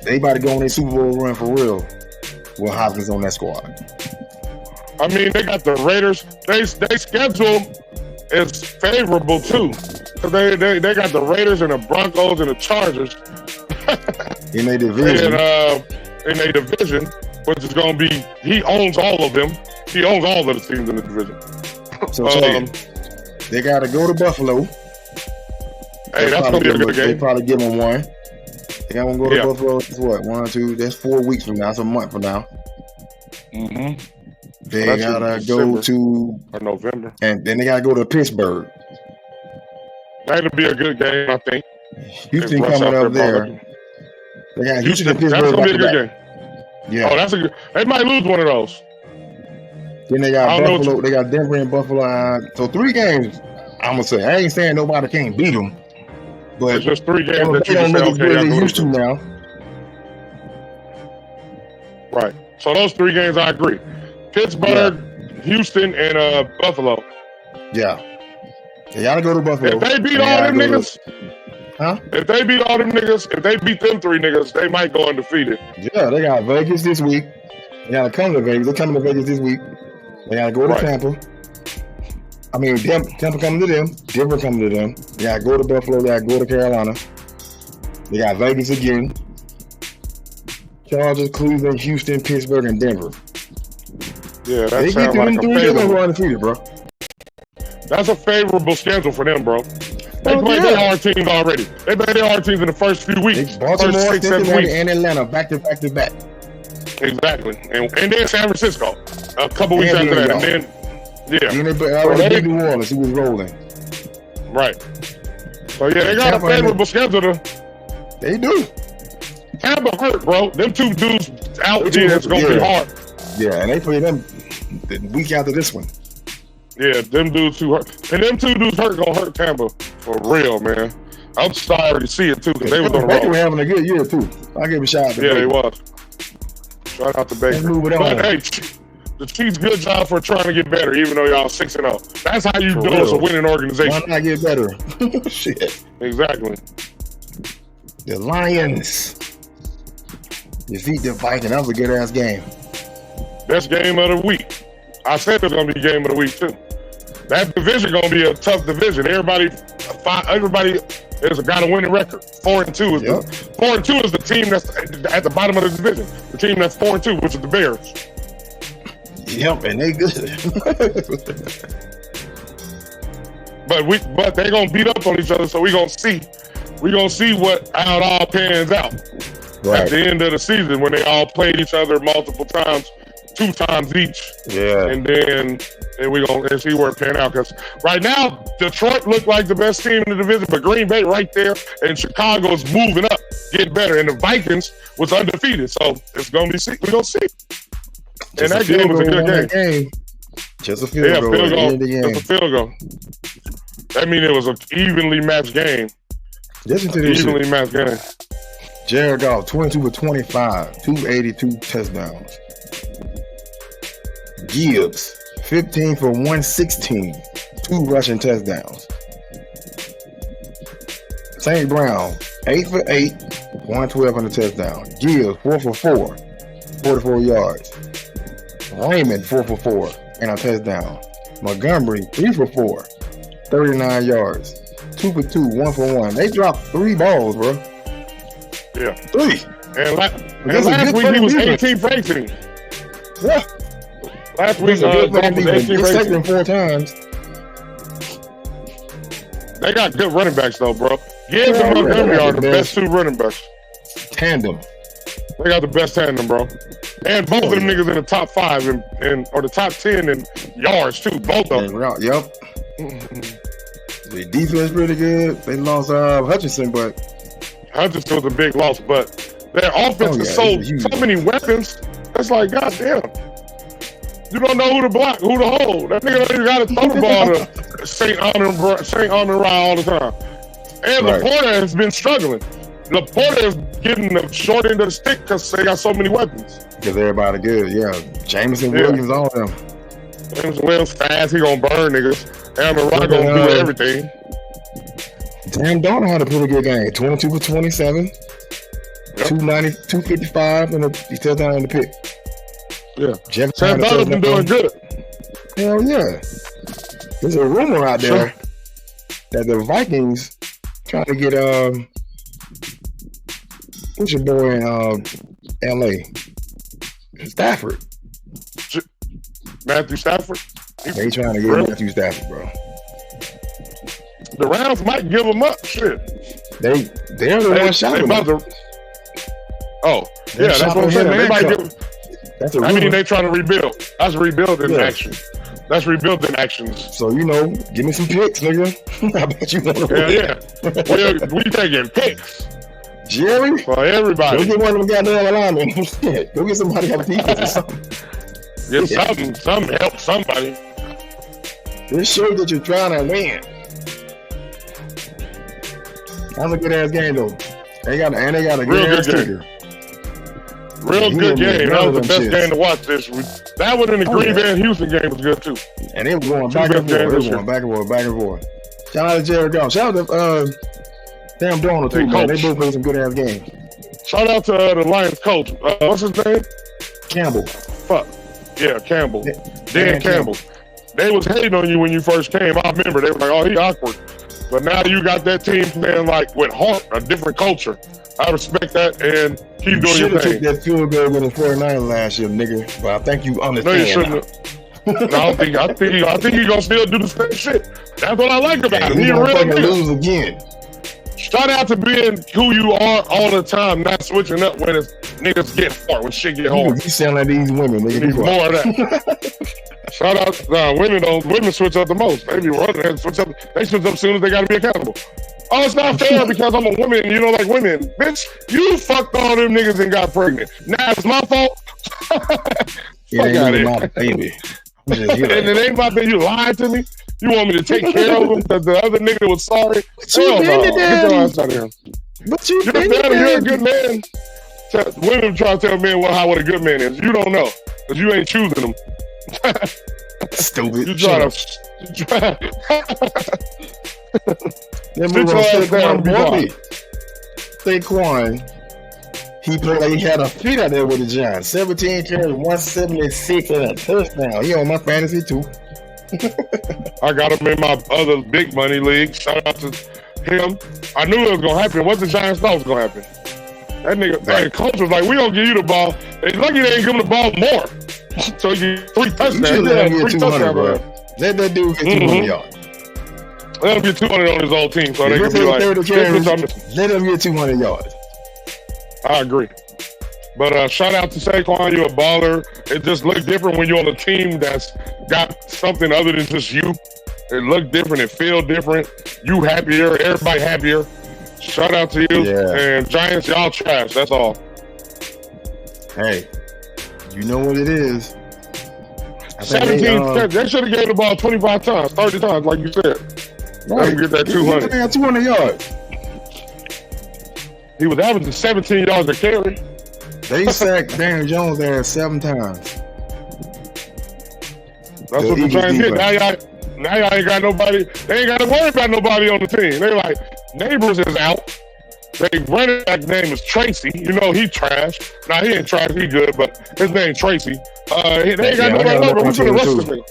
they about to go on a Super Bowl run for real with Hopkins on that squad. I mean, they got the Raiders. They schedule is favorable too. They got the Raiders and the Broncos and the Chargers in their division. In their division, which is going to be, he owns all of them. He owns all of the teams in the division. So they got to go to Buffalo. Hey, that's going to be a good game. They probably give them one. They got to go to Buffalo. It's what, 1 or 2? That's 4 weeks from now. It's a month from now. Mm-hmm. They gotta go to November, and then they gotta go to Pittsburgh. That'll be a good game, I think. Houston coming up there. They got Houston and Pittsburgh. That's gonna be a good game. Yeah. Oh, that's a good. They might lose one of those. Then they got Buffalo. They got Denver and Buffalo. So 3 games. I'm gonna say I ain't saying nobody can't beat them, but it's just 3 games that you don't look as good as they used to now. Right. So those 3 games, I agree. Pittsburgh, Houston, and Buffalo. Yeah. They gotta go to Buffalo. If they beat all them niggas, if they beat all them niggas, if they beat them 3 niggas, they might go undefeated. Yeah, they got Vegas this week. They gotta come to Vegas. They're coming to Vegas this week. They gotta go to Tampa. I mean, Tampa coming to them. Denver coming to them. They gotta go to Buffalo. They gotta go to Carolina. They got Vegas again. Chargers, Cleveland, Houston, Pittsburgh, and Denver. Yeah, that they sounds like a favorable. Undefeated, bro. That's a favorable schedule for them, bro. They played their hard teams already. They played their hard teams in the first few weeks. Baltimore, first 6, 7 weeks. And Atlanta, back to back. Exactly, and then San Francisco a couple weeks after that, and then they already beat New Orleans. He was rolling. Right. So yeah, they got a favorable schedule. They do. Tampa hurt, bro. Them 2 dudes out there. It's gonna be hard. Yeah, and they play them the week after this one. Yeah, them dudes who hurt. And them 2 dudes gonna hurt Tampa for real, man. I'm sorry to see it too, because they was on the road. They were having a good year too. I'll give a shout out to Baker. They was. Shout out to Baker. But hey, the Chiefs, good job for trying to get better, even though y'all 6-0. That's how you do it as a winning organization. Why not get better? Shit. Exactly. The Lions defeat the Vikings. That was a good ass game. Best game of the week. I said it's gonna be game of the week too. That division gonna be a tough division. Everybody has got a winning record. 4-2 is 4-2 is the team that's at the bottom of the division. The team that's 4-2, which is the Bears. Yep, and they good. but they're gonna beat up on each other, so we're gonna see how it all pans out at the end of the season when they all played each other multiple times, 2 times each. Yeah. And we're gonna see where it pans out. Because right now, Detroit looked like the best team in the division, but Green Bay right there, and Chicago's moving up, getting better, and the Vikings was undefeated. So it's gonna be we're gonna see. And that game was a good game. Just a field goal. Just a field goal. That means it was an evenly matched game. Listen to this evenly matched game. Jared Goff, 22 for 25, 282 touchdowns. Gibbs, 15 for 116, 2 rushing touchdowns. St. Brown, 8 for 8, 112 on the touchdown. Gibbs, 4 for 4, 44 yards. Raymond, 4 for 4, and a touchdown. Montgomery, 3 for 4, 39 yards. 2 for 2, 1 for 1. They dropped 3 balls, bro. Yeah. 3. And last week he was 18 for 18. Yeah. Last week, Goff was 18 for 18. 4 times. They got good running backs, though, bro. Gibbs and Montgomery are the best 2 running backs. Tandem. They got the best tandem, bro. And both of them niggas in the top 5 or the top 10 in yards, too. Both of them. Yep. The defense pretty good. They lost Hutchinson, but Hutchinson was a big loss. But their offense is so many weapons. It's like, goddamn. You don't know who to block, who to hold. That nigga don't even got to throw the ball to St. Amari all the time. And Laporta has been struggling. Laporta is getting the short end of the stick because they got so many weapons. Because everybody good, yeah. Jameson Williams, all of them. Jameson Williams fast, he gonna burn niggas. Amari gonna do everything. Sam Darnold had a pretty good game. 22 for 27, 290, 255, and he touchdown in the pick. Yeah. Sam Darnold's been doing good. Hell yeah. There's a rumor out there that the Vikings trying to get what's your boy in LA? Stafford. Matthew Stafford? They trying to get Matthew Stafford, bro. The Rams might give him up. Shit. They're the one shot him. That's what I'm saying. They might give. That's a I mean, they trying to rebuild. That's rebuilding action. That's rebuilding actions. So, give me some picks, nigga. I bet you want to win. We taking picks. Jerry? For everybody. Go get one of them goddamn alignment. Go get somebody on defense or something. Get something help somebody. This shows that you're trying to win. That's a good ass game though. They got a good ass kicker. Real good game. That was the best game to watch this. That one in the Green Bay and Houston game was good too. And they were going back and forth. They were going back and forth. Shout out to Jared Goff. Shout out to Sam Darnold too, man. They both played some good ass games. Shout out to the Lions coach. What's his name? Campbell. Fuck. Yeah, Campbell. Dan Campbell. They was hating on you when you first came. I remember they were like, "Oh, he awkward." But now you got that team playing like with heart, a different culture. I respect that and keep doing your thing. You should have took that field goal with the 49ers last year, nigga. But I think you understand. No, you shouldn't. I think he's gonna still do the same shit. That's what I like about him. He's a real nigga. Lose again. Shout out to being who you are all the time, not switching up when niggas get hard, when shit get hard. You sound like these women, nigga. Need more of that. Shout out, women switch up the most. They be running and switch up. They switch up as soon as they gotta be accountable. Oh, it's not fair because I'm a woman and you don't like women. Bitch, you fucked all them niggas and got pregnant. Now it's my fault. It ain't my baby. And it ain't my baby. You lied to me. You want me to take care of him because the other nigga was sorry? Hell no. Get your ass out of here. But you're a good man. Women try to tell men what a good man is. You don't know because you ain't choosing them. Stupid. You try to. Saquon. He had a feet out there with the Giants. 17 carries, 176 and a touchdown. He on my fantasy too. I got him in my other big money league. Shout out to him. I knew it was gonna happen. What the Giants thought was gonna happen? That nigga, the coach was like, "We gonna give you the ball." It's lucky they ain't give him the ball more. So you get 3 touchdowns. You let him get 200, bro. Let that dude get 200 yards. Let him get 200 on his old team so they can be like, let him get 200 yards. I agree. But shout out to Saquon, you're a baller. It just looks different when you're on a team that's got something other than just you. It looked different. It feel different. You happier. Everybody happier. Shout out to you. Yeah. And Giants, y'all trash. That's all. Hey, you know what it is. 17. They should have gave the ball 25 times, 30 times, like you said. Let him get that 200. He had 200 yards. He was averaging 17 yards a carry. They sacked Daniel Jones there 7 times. That's what the Giants did. Now y'all ain't got nobody. They ain't got to worry about nobody on the team. They like, Neighbors is out. They running back name is Tracy. You know he trash. Now he ain't trash. He good, but his name Tracy. They ain't got nobody over. Who's gonna rush this nigga?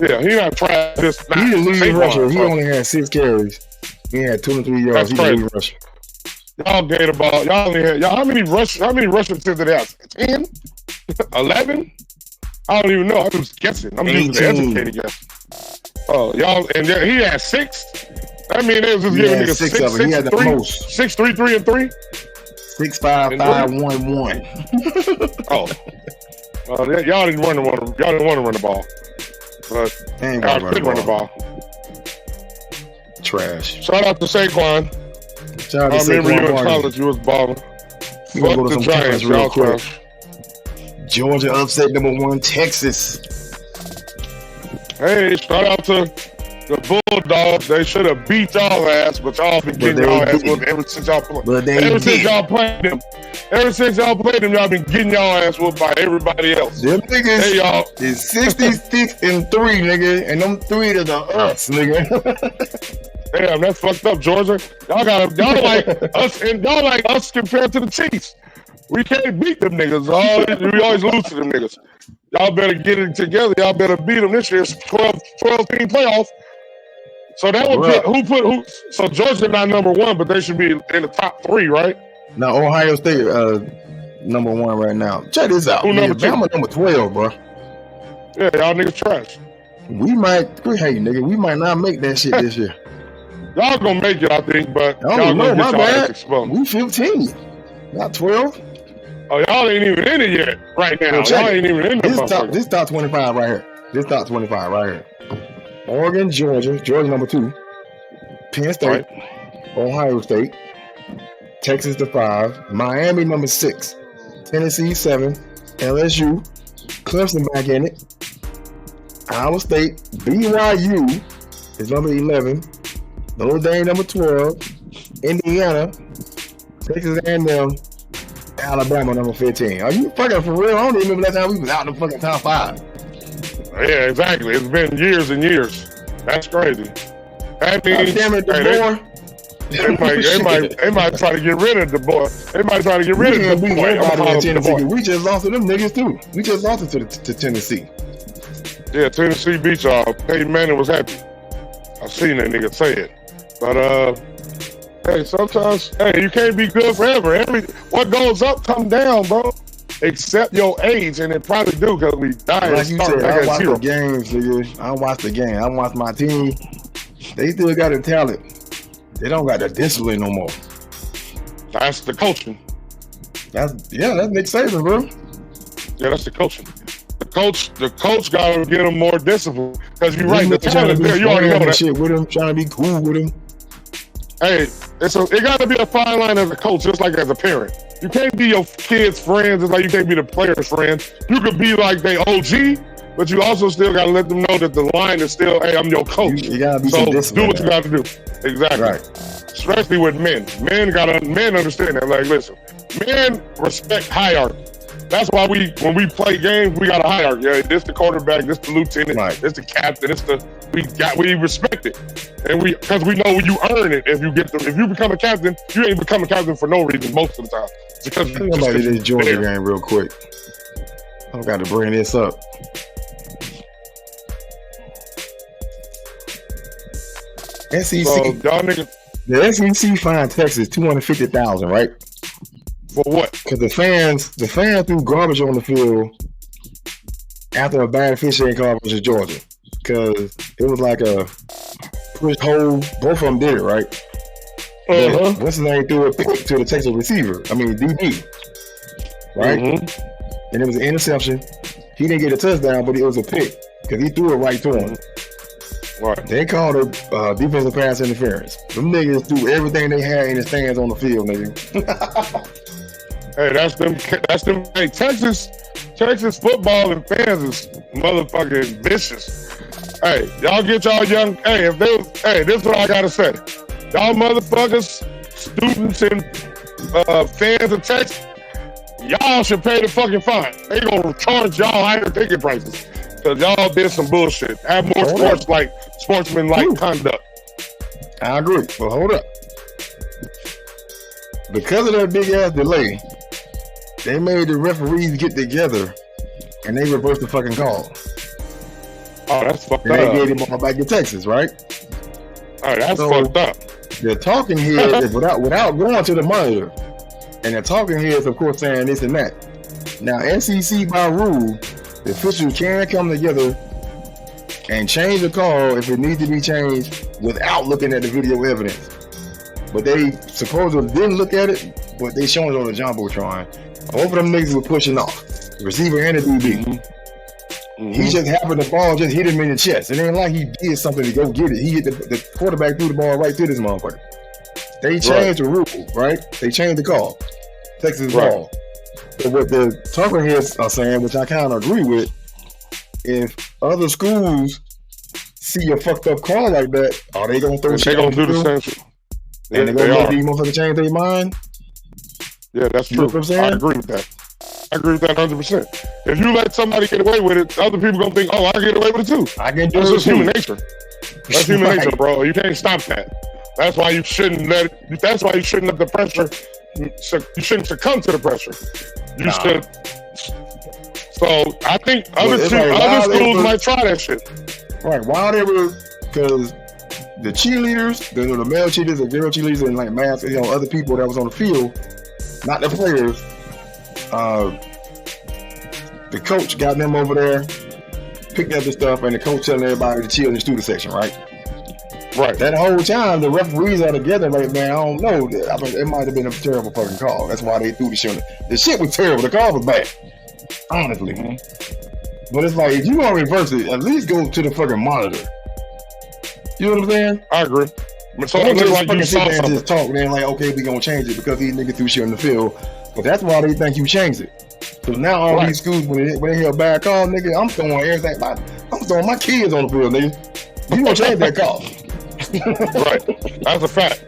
Yeah, he not trash. He's the lead rusher. He only had 6 carries. He had 23 yards. He's the lead rusher. Y'all gave the ball. Y'all only had how many rushers did they have? 10? 11? I don't even know. I'm just guessing. I'm just educated guessing. Oh, y'all, and he had 6. That mean it was just giving niggas 6 of them. He had the most. 6, 3, 3, and 3. 6, 5, 5, 1, 1. Oh, y'all didn't want to run the ball, but y'all couldn't run the ball. Trash. Shout out to Saquon. I remember you in college. You was balling. Fuck the Giants, real quick. Georgia upset #1 Texas. Hey, shout out to the Bulldogs. They should have beat y'all ass, but y'all been getting y'all ass whooped ever since y'all played. Ever since y'all played them, y'all been getting y'all ass whooped by everybody else. Them niggas y'all is 66 and 3, nigga, and them 3 to the us, nigga. Damn, that's fucked up, Georgia. Y'all like us, and y'all like us compared to the Chiefs. We can't beat them niggas. We always lose to them niggas. Y'all better get it together. Y'all better beat them this year. It's 12-team playoff. So that would put so Georgia not #1, but they should be in the top 3, right? Now Ohio State #1 right now. Check this out. Bama number 12, bro. Yeah, y'all niggas trash. We might not make that shit this year. Y'all gonna make it, I think, but y'all gonna get y'all ass exposed. We 15, not 12. Oh, y'all ain't even in it yet right now. Y'all ain't even in this top 25 right here. This top 25 right here. Oregon, Georgia #2. Penn State, Ohio State, Texas the 5, Miami #6, Tennessee 7, LSU, Clemson back in it, Iowa State, BYU is #11, Notre Dame #12, Indiana, Texas A&M, Alabama #15. Are you fucking for real? I don't even remember that time we was out in the fucking top 5. Yeah, exactly. It's been years and years. That's crazy. That means, damn it, DeBoer. They might try to get rid of DeBoer. They might try to get rid of DeBoer. We just lost to them niggas too. We just lost it to Tennessee. Yeah, Tennessee beat y'all. Peyton Manning was happy. I've seen that nigga say it. But hey, sometimes you can't be good forever. What goes up come down, bro. Except your age, and it probably do because we die. Like you said, I watch the games, nigga. I watch the game. I watch my team. They still got the talent. They don't got the discipline no more. That's the coaching. That's Nick Saban, bro. Yeah, that's the coaching. The coach got to get them more discipline because you're right. The talent there, you already know that. Shit with him, trying to be cool with him. Hey, it got to be a fine line as a coach, just like as a parent. You can't be your kids' friends, just like you can't be the players' friends. You could be like they OG, but you also still got to let them know that the line is still, hey, I'm your coach. You got to be so some discipline. Do what you got to do. Exactly. Right. Especially with men. Men understand that. Like, listen, men respect hierarchy. That's why when we play games, we got a hierarchy. Yeah, this the quarterback, this the lieutenant, this the captain, we respect it, and because we know you earn it. If you become a captain, you ain't become a captain for no reason most of the time. It's because think about this Georgia game real quick. I've got to bring this up. SEC. So, y'all niggas. The SEC fined Texas $250,000, right? For what? Because the fans threw garbage on the field after a bad officiating call versus Georgia. Because it was like a pushed hole. Both of them did it, right? What's his name threw a pick to the Texas receiver? I mean, DB. Right? And it was an interception. He didn't get a touchdown, but it was a pick because he threw it right to him. Right. They called it defensive pass interference. Them niggas threw everything they had in the stands on the field, nigga. Hey, that's them. Hey, Texas football and fans is motherfucking vicious. Hey, y'all get y'all young. Hey, this is what I gotta say. Y'all motherfuckers, students and fans of Texas, y'all should pay the fucking fine. They gonna charge y'all higher ticket prices because y'all did some bullshit. Have more sportsman-like conduct. I agree, but hold up. Because of that big ass delay, they made the referees get together and they reversed the fucking call. Oh, that's fucked and up. And they gave him all back to Texas, right? Oh, that's fucked up. The talking heads, without going to the monitor, and the talking heads, of course, saying this and that. Now, SEC by rule, the officials can come together and change the call if it needs to be changed without looking at the video evidence. But they supposedly didn't look at it, but they showing it on the Jumbotron. Both of them niggas were pushing off, the receiver and the DB. He just happened, the ball just hit him in the chest. It ain't like he did something to go get it. He hit the quarterback threw the ball right to this motherfucker. They changed the rule, right? They changed the call. Texas ball. So what the talking heads are saying, which I kind of agree with, if other schools see a fucked up call like that, are they gonna throw shit on the field? Same shit. And they're gonna let these motherfuckers change their mind? Yeah, that's true. You know what I'm saying? I agree with that. I agree with that 100%. If you let somebody get away with it, other people gonna think, oh, I can get away with it too. I can do That's it just too. human nature. That's human nature, bro. You can't stop that. That's why you shouldn't let the pressure. You shouldn't succumb to the pressure. You should. So I think other schools might try that shit. Right. While they were, because the cheerleaders, the male cheerleaders, the girl cheerleaders, and like mass, other people that was on the field, not the players. The coach got them over there, picked up the stuff, and the coach telling everybody to chill in the student section, right? Right. That whole time, the referees are together, like, man, I don't know. I mean, it might have been a terrible fucking call. That's why they threw the shit. The shit was terrible. The call was bad, honestly. But it's like, if you want to reverse it, at least go to the fucking monitor. You know what I'm saying? I agree. So don't just like fucking you sit saw there and something. just talk, and then like, okay, we gonna change it because these niggas threw shit in the field. But that's why they think you changed it. So now all these schools, when they hear a bad call, nigga, I'm throwing everything. I'm throwing my kids on the field, nigga. You gonna change that call? Right. That's a fact.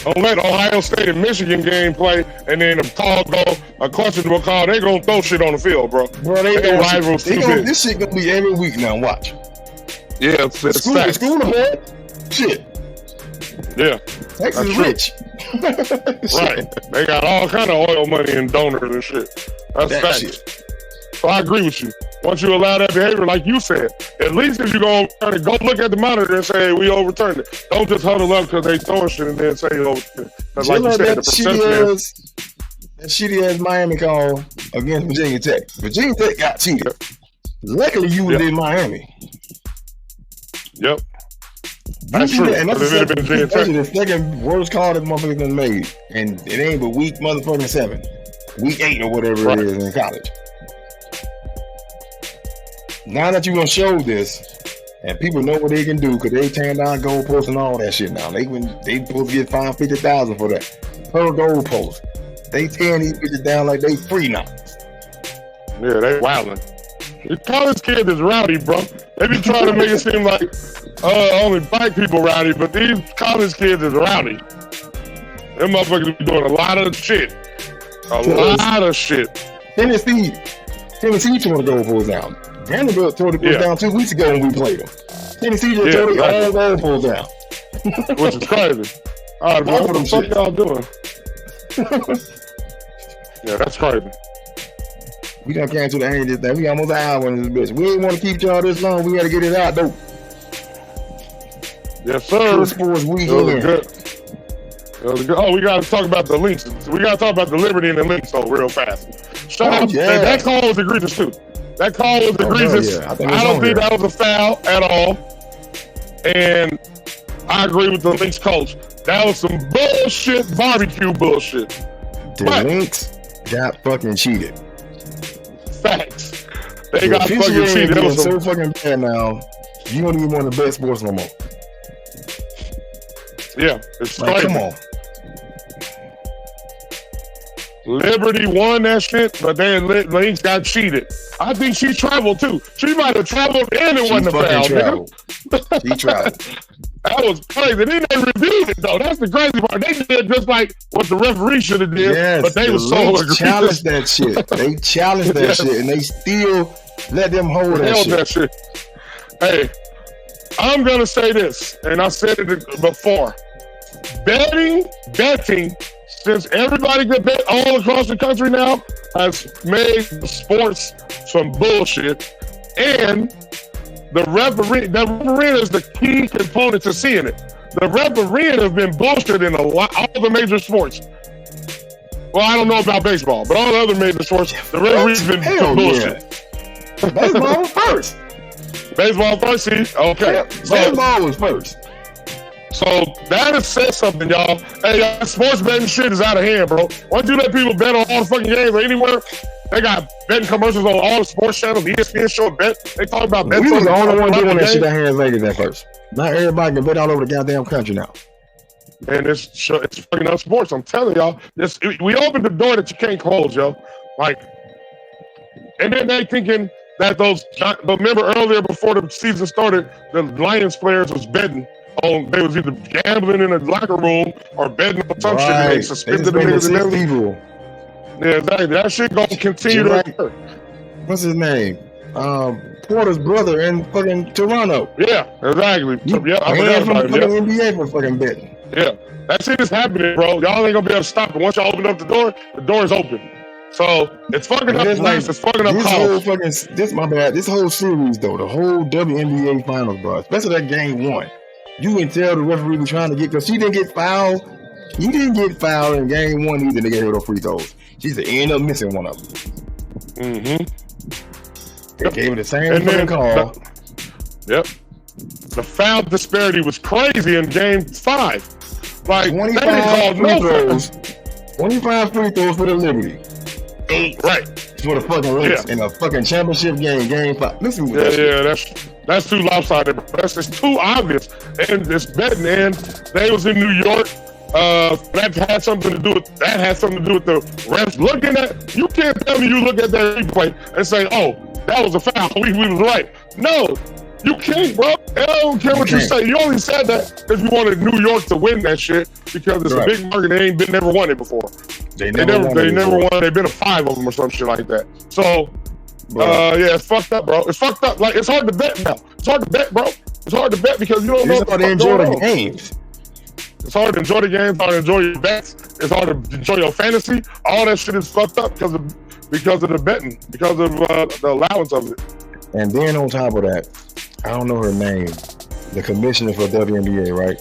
Don't let Ohio State and Michigan game play, and then a questionable call, they gonna throw shit on the field, bro. Bro, rivals too big. This shit gonna be every week now. Watch. Yeah, it's school board. Shit. Yeah. Texas is rich. Right. They got all kind of oil money and donors and shit. That's fact. Shit. So I agree with you. Once you allow that behavior, like you said, at least if you're going to go look at the monitor and say, hey, we overturned it. Don't just huddle up because they throwing shit and then say, oh, because like you said, the perception is... That shitty ass Miami call against Virginia Tech. Virginia Tech got cheated. Luckily, you was in Miami. Yep. That's true. And that's the second worst call that motherfucker done made. And it ain't but week motherfucking 7. Week 8 or whatever it is in college. Now that you're gonna show this, and people know what they can do because they tearing down goalposts and all that shit now. They supposed to get fined $50,000 for that per goalpost. They tearing these bitches down like they free now. Yeah, they wildin'. The college kids is rowdy, bro. They be trying to make it seem like only black people rowdy, but these college kids is rowdy. Them motherfuckers be doing a lot of shit. A lot of shit. Tennessee tore the goalposts down. Vanderbilt tore the goalposts down 2 weeks ago when we played them. Tennessee just tore the all goalposts down. Which is crazy. All right, bro, what the fuck y'all doing? Yeah, that's crazy. We done cancel the end of this thing. We got almost an hour in this bitch. We ain't want to keep y'all this long. We got to get it out, though. Yes, sir. Sports weekend. Oh, we got to talk about the links. We got to talk about the Liberty and the links, though, real fast. Shout out. Yeah. That call was egregious, too. That call was egregious. Yeah. I don't think that was a foul at all. And I agree with the Lynx coach. That was some bullshit, barbecue bullshit. The Lynx got fucking cheated. Facts. They got fucking cheated. It was so fucking bad now. You don't even want to bet sports no more. Yeah, it's like, crazy. Come on. Liberty won that shit, but then Lynx got cheated. I think she traveled too. She might have traveled and it wasn't a foul. She traveled. That was crazy. Then they reviewed it though. That's the crazy part. They did just like what the referee should have did. Yes, but they were so egregious. Challenged that shit. They challenged that shit, and they still let them hold that shit. Hey, I'm gonna say this, and I said it before. Betting, since everybody can bet all across the country now, has made sports some bullshit, and the referee is the key component to seeing it. The refereeing has been bullshit in all the major sports. Well, I don't know about baseball, but all the other major sports, the referee's been bullshit. Yeah. Baseball first. Baseball first, see? Okay. Yeah, baseball was first. So that has said something, y'all. Hey, y'all, sports betting shit is out of hand, bro. Why don't you let people bet on all the fucking games or anywhere? They got betting commercials on all the sports channels, ESPN show bet. They talk about betting. We was the only one doing that shit out here in Vegas at first. Not everybody can bet all over the goddamn country now. And it's fucking up sports. I'm telling y'all, we opened the door that you can't close, yo. Like, and then they thinking that remember earlier before the season started, the Lions players was betting on, they was either gambling in the locker room or betting on some shit, and they suspended the niggas and everything. Yeah, exactly. That shit gonna continue to occur. What's his name? Porter's brother in fucking Toronto. Yeah, exactly. Yeah, I forgot about him. NBA for fucking betting. Yeah, that shit is happening, bro. Y'all ain't gonna be able to stop it. Once y'all open up the door is open. So it's fucking up nice. It's fucking up college. This whole series though, the whole WNBA finals, bro, especially that game 1. You can tell the referee was trying to get, because she didn't get fouled. You didn't get fouled in game 1 either. They gave her no free throws. She said, end up missing one of them. Mm-hmm. They gave her the same fucking call. Yep. The foul disparity was crazy in game 5. Like, 25 free throws. 25 free throws for the Liberty. 8 for the fucking Lynx in a fucking championship game 5. Listen to that. That's too lopsided. That's just too obvious. And this betting, and they was in New York. That had something to do with the refs looking at. You can't tell me you look at that replay and say, "Oh, that was a foul. We was right." No, you can't, bro. I don't care what you say. You only said that because you wanted New York to win that shit because it's a big market. They ain't never won it before. They never won. They've been a 5 of them or some shit like that. So, yeah, it's fucked up, bro. It's fucked up. Like, it's hard to bet now. It's hard to bet, bro. It's hard to bet because you don't know. It's hard to enjoy the games. It's hard to enjoy the games. It's hard to enjoy your bets. It's hard to enjoy your fantasy. All that shit is fucked up because of the betting, because of the allowance of it. And then on top of that, I don't know her name, the commissioner for WNBA, right?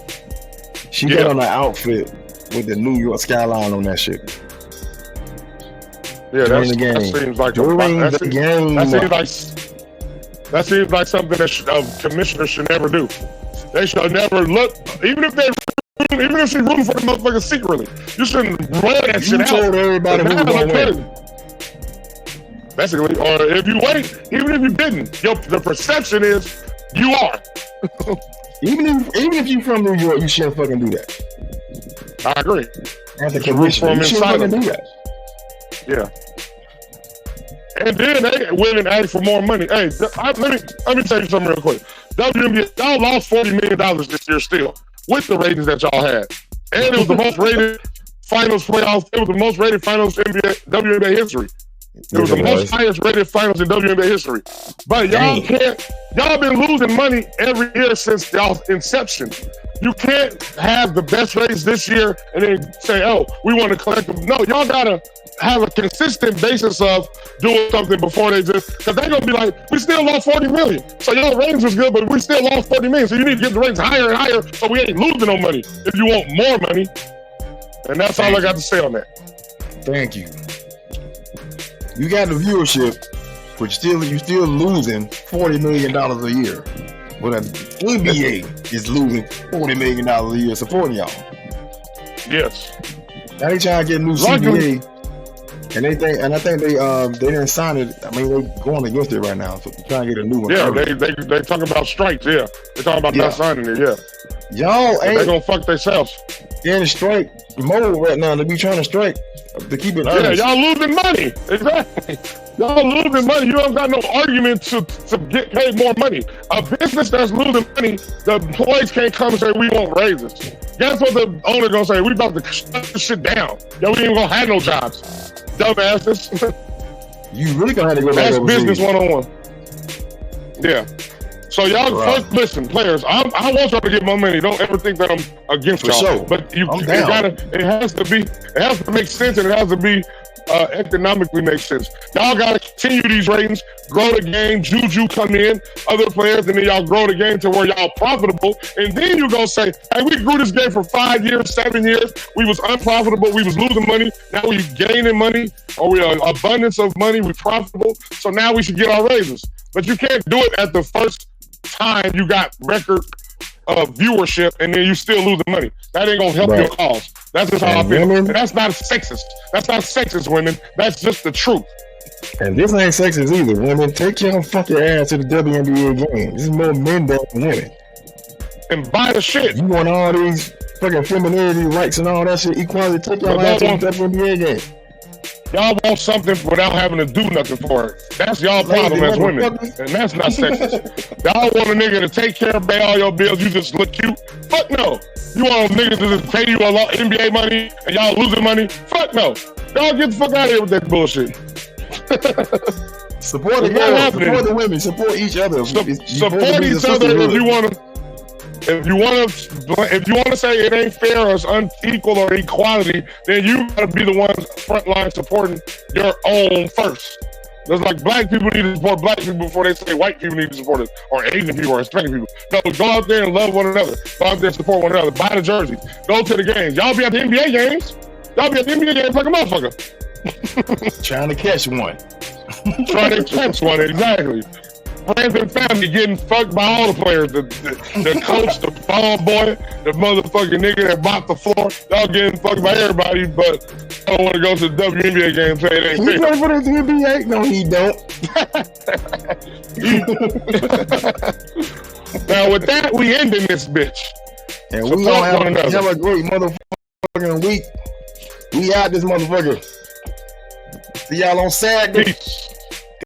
She got on an outfit with the New York skyline on that shit. Yeah, that seems like that seems like something that a commissioner should never do. They should never look, even if she's rooting for the motherfucker secretly. You shouldn't run that shit out. You told everybody who was going to win. Basically, or if you wait, even if you didn't, the perception is you are. even if you're from New York, you shouldn't fucking do that. I agree. As a commissioner, you shouldn't fucking do that. Yeah. And then they went and asked for more money. Hey, let me tell you something real quick. WNBA, y'all lost $40 million this year still, with the ratings that y'all had. And it was the most rated finals playoffs. It was the most rated finals in WNBA history. It was the most highest rated finals in WNBA history. But y'all been losing money every year since y'all's inception. You can't have the best ratings this year and then say, oh, we want to collect them. No, y'all gotta have a consistent basis of doing something before they just, because they're gonna be like, we still lost 40 million. So y'all ratings was good, but we still lost 40 million. So you need to get the ratings higher and higher so we ain't losing no money if you want more money. And that's all I got to say on that. Thank you. You got the viewership, but you're still losing $40 million a year. But the NBA is losing $40 million a year supporting y'all. Yes. Now they trying to get a new CBA, and I think they didn't sign it. I mean, they going against it right now, so they're trying to get a new one. Yeah, they talking about strikes. Yeah, they talking about not signing it. Yeah, y'all ain't they gonna fuck themselves. They're in strike mode right now. They be trying to strike to keep it honest. Yeah, y'all losing money. Exactly. Y'all losing money. You don't got no argument to get paid more money. A business that's losing money, the employees can't come and say we want raises. Guess what the owner gonna say? We about to shut this shit down. Yo, we ain't gonna have no jobs. Dumbasses. You really gonna have to go back overseas. That's business 101. Yeah. So y'all first listen, players. I want y'all to get more money. Don't ever think that I'm against y'all. Sure. But it has to make sense, and it has to be economically make sense. Y'all gotta continue these ratings, grow the game. Juju come in, other players, and then y'all grow the game to where y'all profitable. And then you gonna say, hey, we grew this game for 5 years, 7 years. We was unprofitable. We was losing money. Now we gaining money, or we abundance of money. We profitable. So now we should get our raises. But you can't do it at the first time you got record viewership and then you still losing money. That ain't gonna help your cause. That's just how I feel. And that's not sexist. That's not sexist, women. That's just the truth. And this ain't sexist either. Women, take your fucking ass to the WNBA game. This is more men than women. And buy the shit. You want all these fucking femininity rights and all that shit, equality, take your ass to the WNBA game. Y'all want something without having to do nothing for it. That's y'all problem as women. And that's not sexist. Y'all want a nigga to take care of, pay all your bills, you just look cute? Fuck no. You want niggas to just pay you a lot NBA money and y'all losing money? Fuck no. Y'all get the fuck out of here with that bullshit. Support the girls, support the women, support each other. Support each other if you want to. If you want to say it ain't fair or it's unequal or equality, then you gotta be the ones front line supporting your own first. There's like black people need to support black people before they say white people need to support us, or Asian people or Hispanic people. No, go out there and love one another. Go out there and support one another. Buy the jerseys. Go to the games. Y'all be at the NBA games. Y'all be at the NBA games like a motherfucker. Trying to catch one. Trying to catch one, exactly. Friends and family getting fucked by all the players. The coach, the ball boy, the motherfucking nigga that bought the floor. Y'all getting fucked by everybody, but I don't want to go to the WNBA game and say it ain't fair. He play for the NBA? No, he don't. Now, with that, we ending this bitch. And we gonna have a great motherfucking week. We out this motherfucker. See y'all on Saturday. Peace.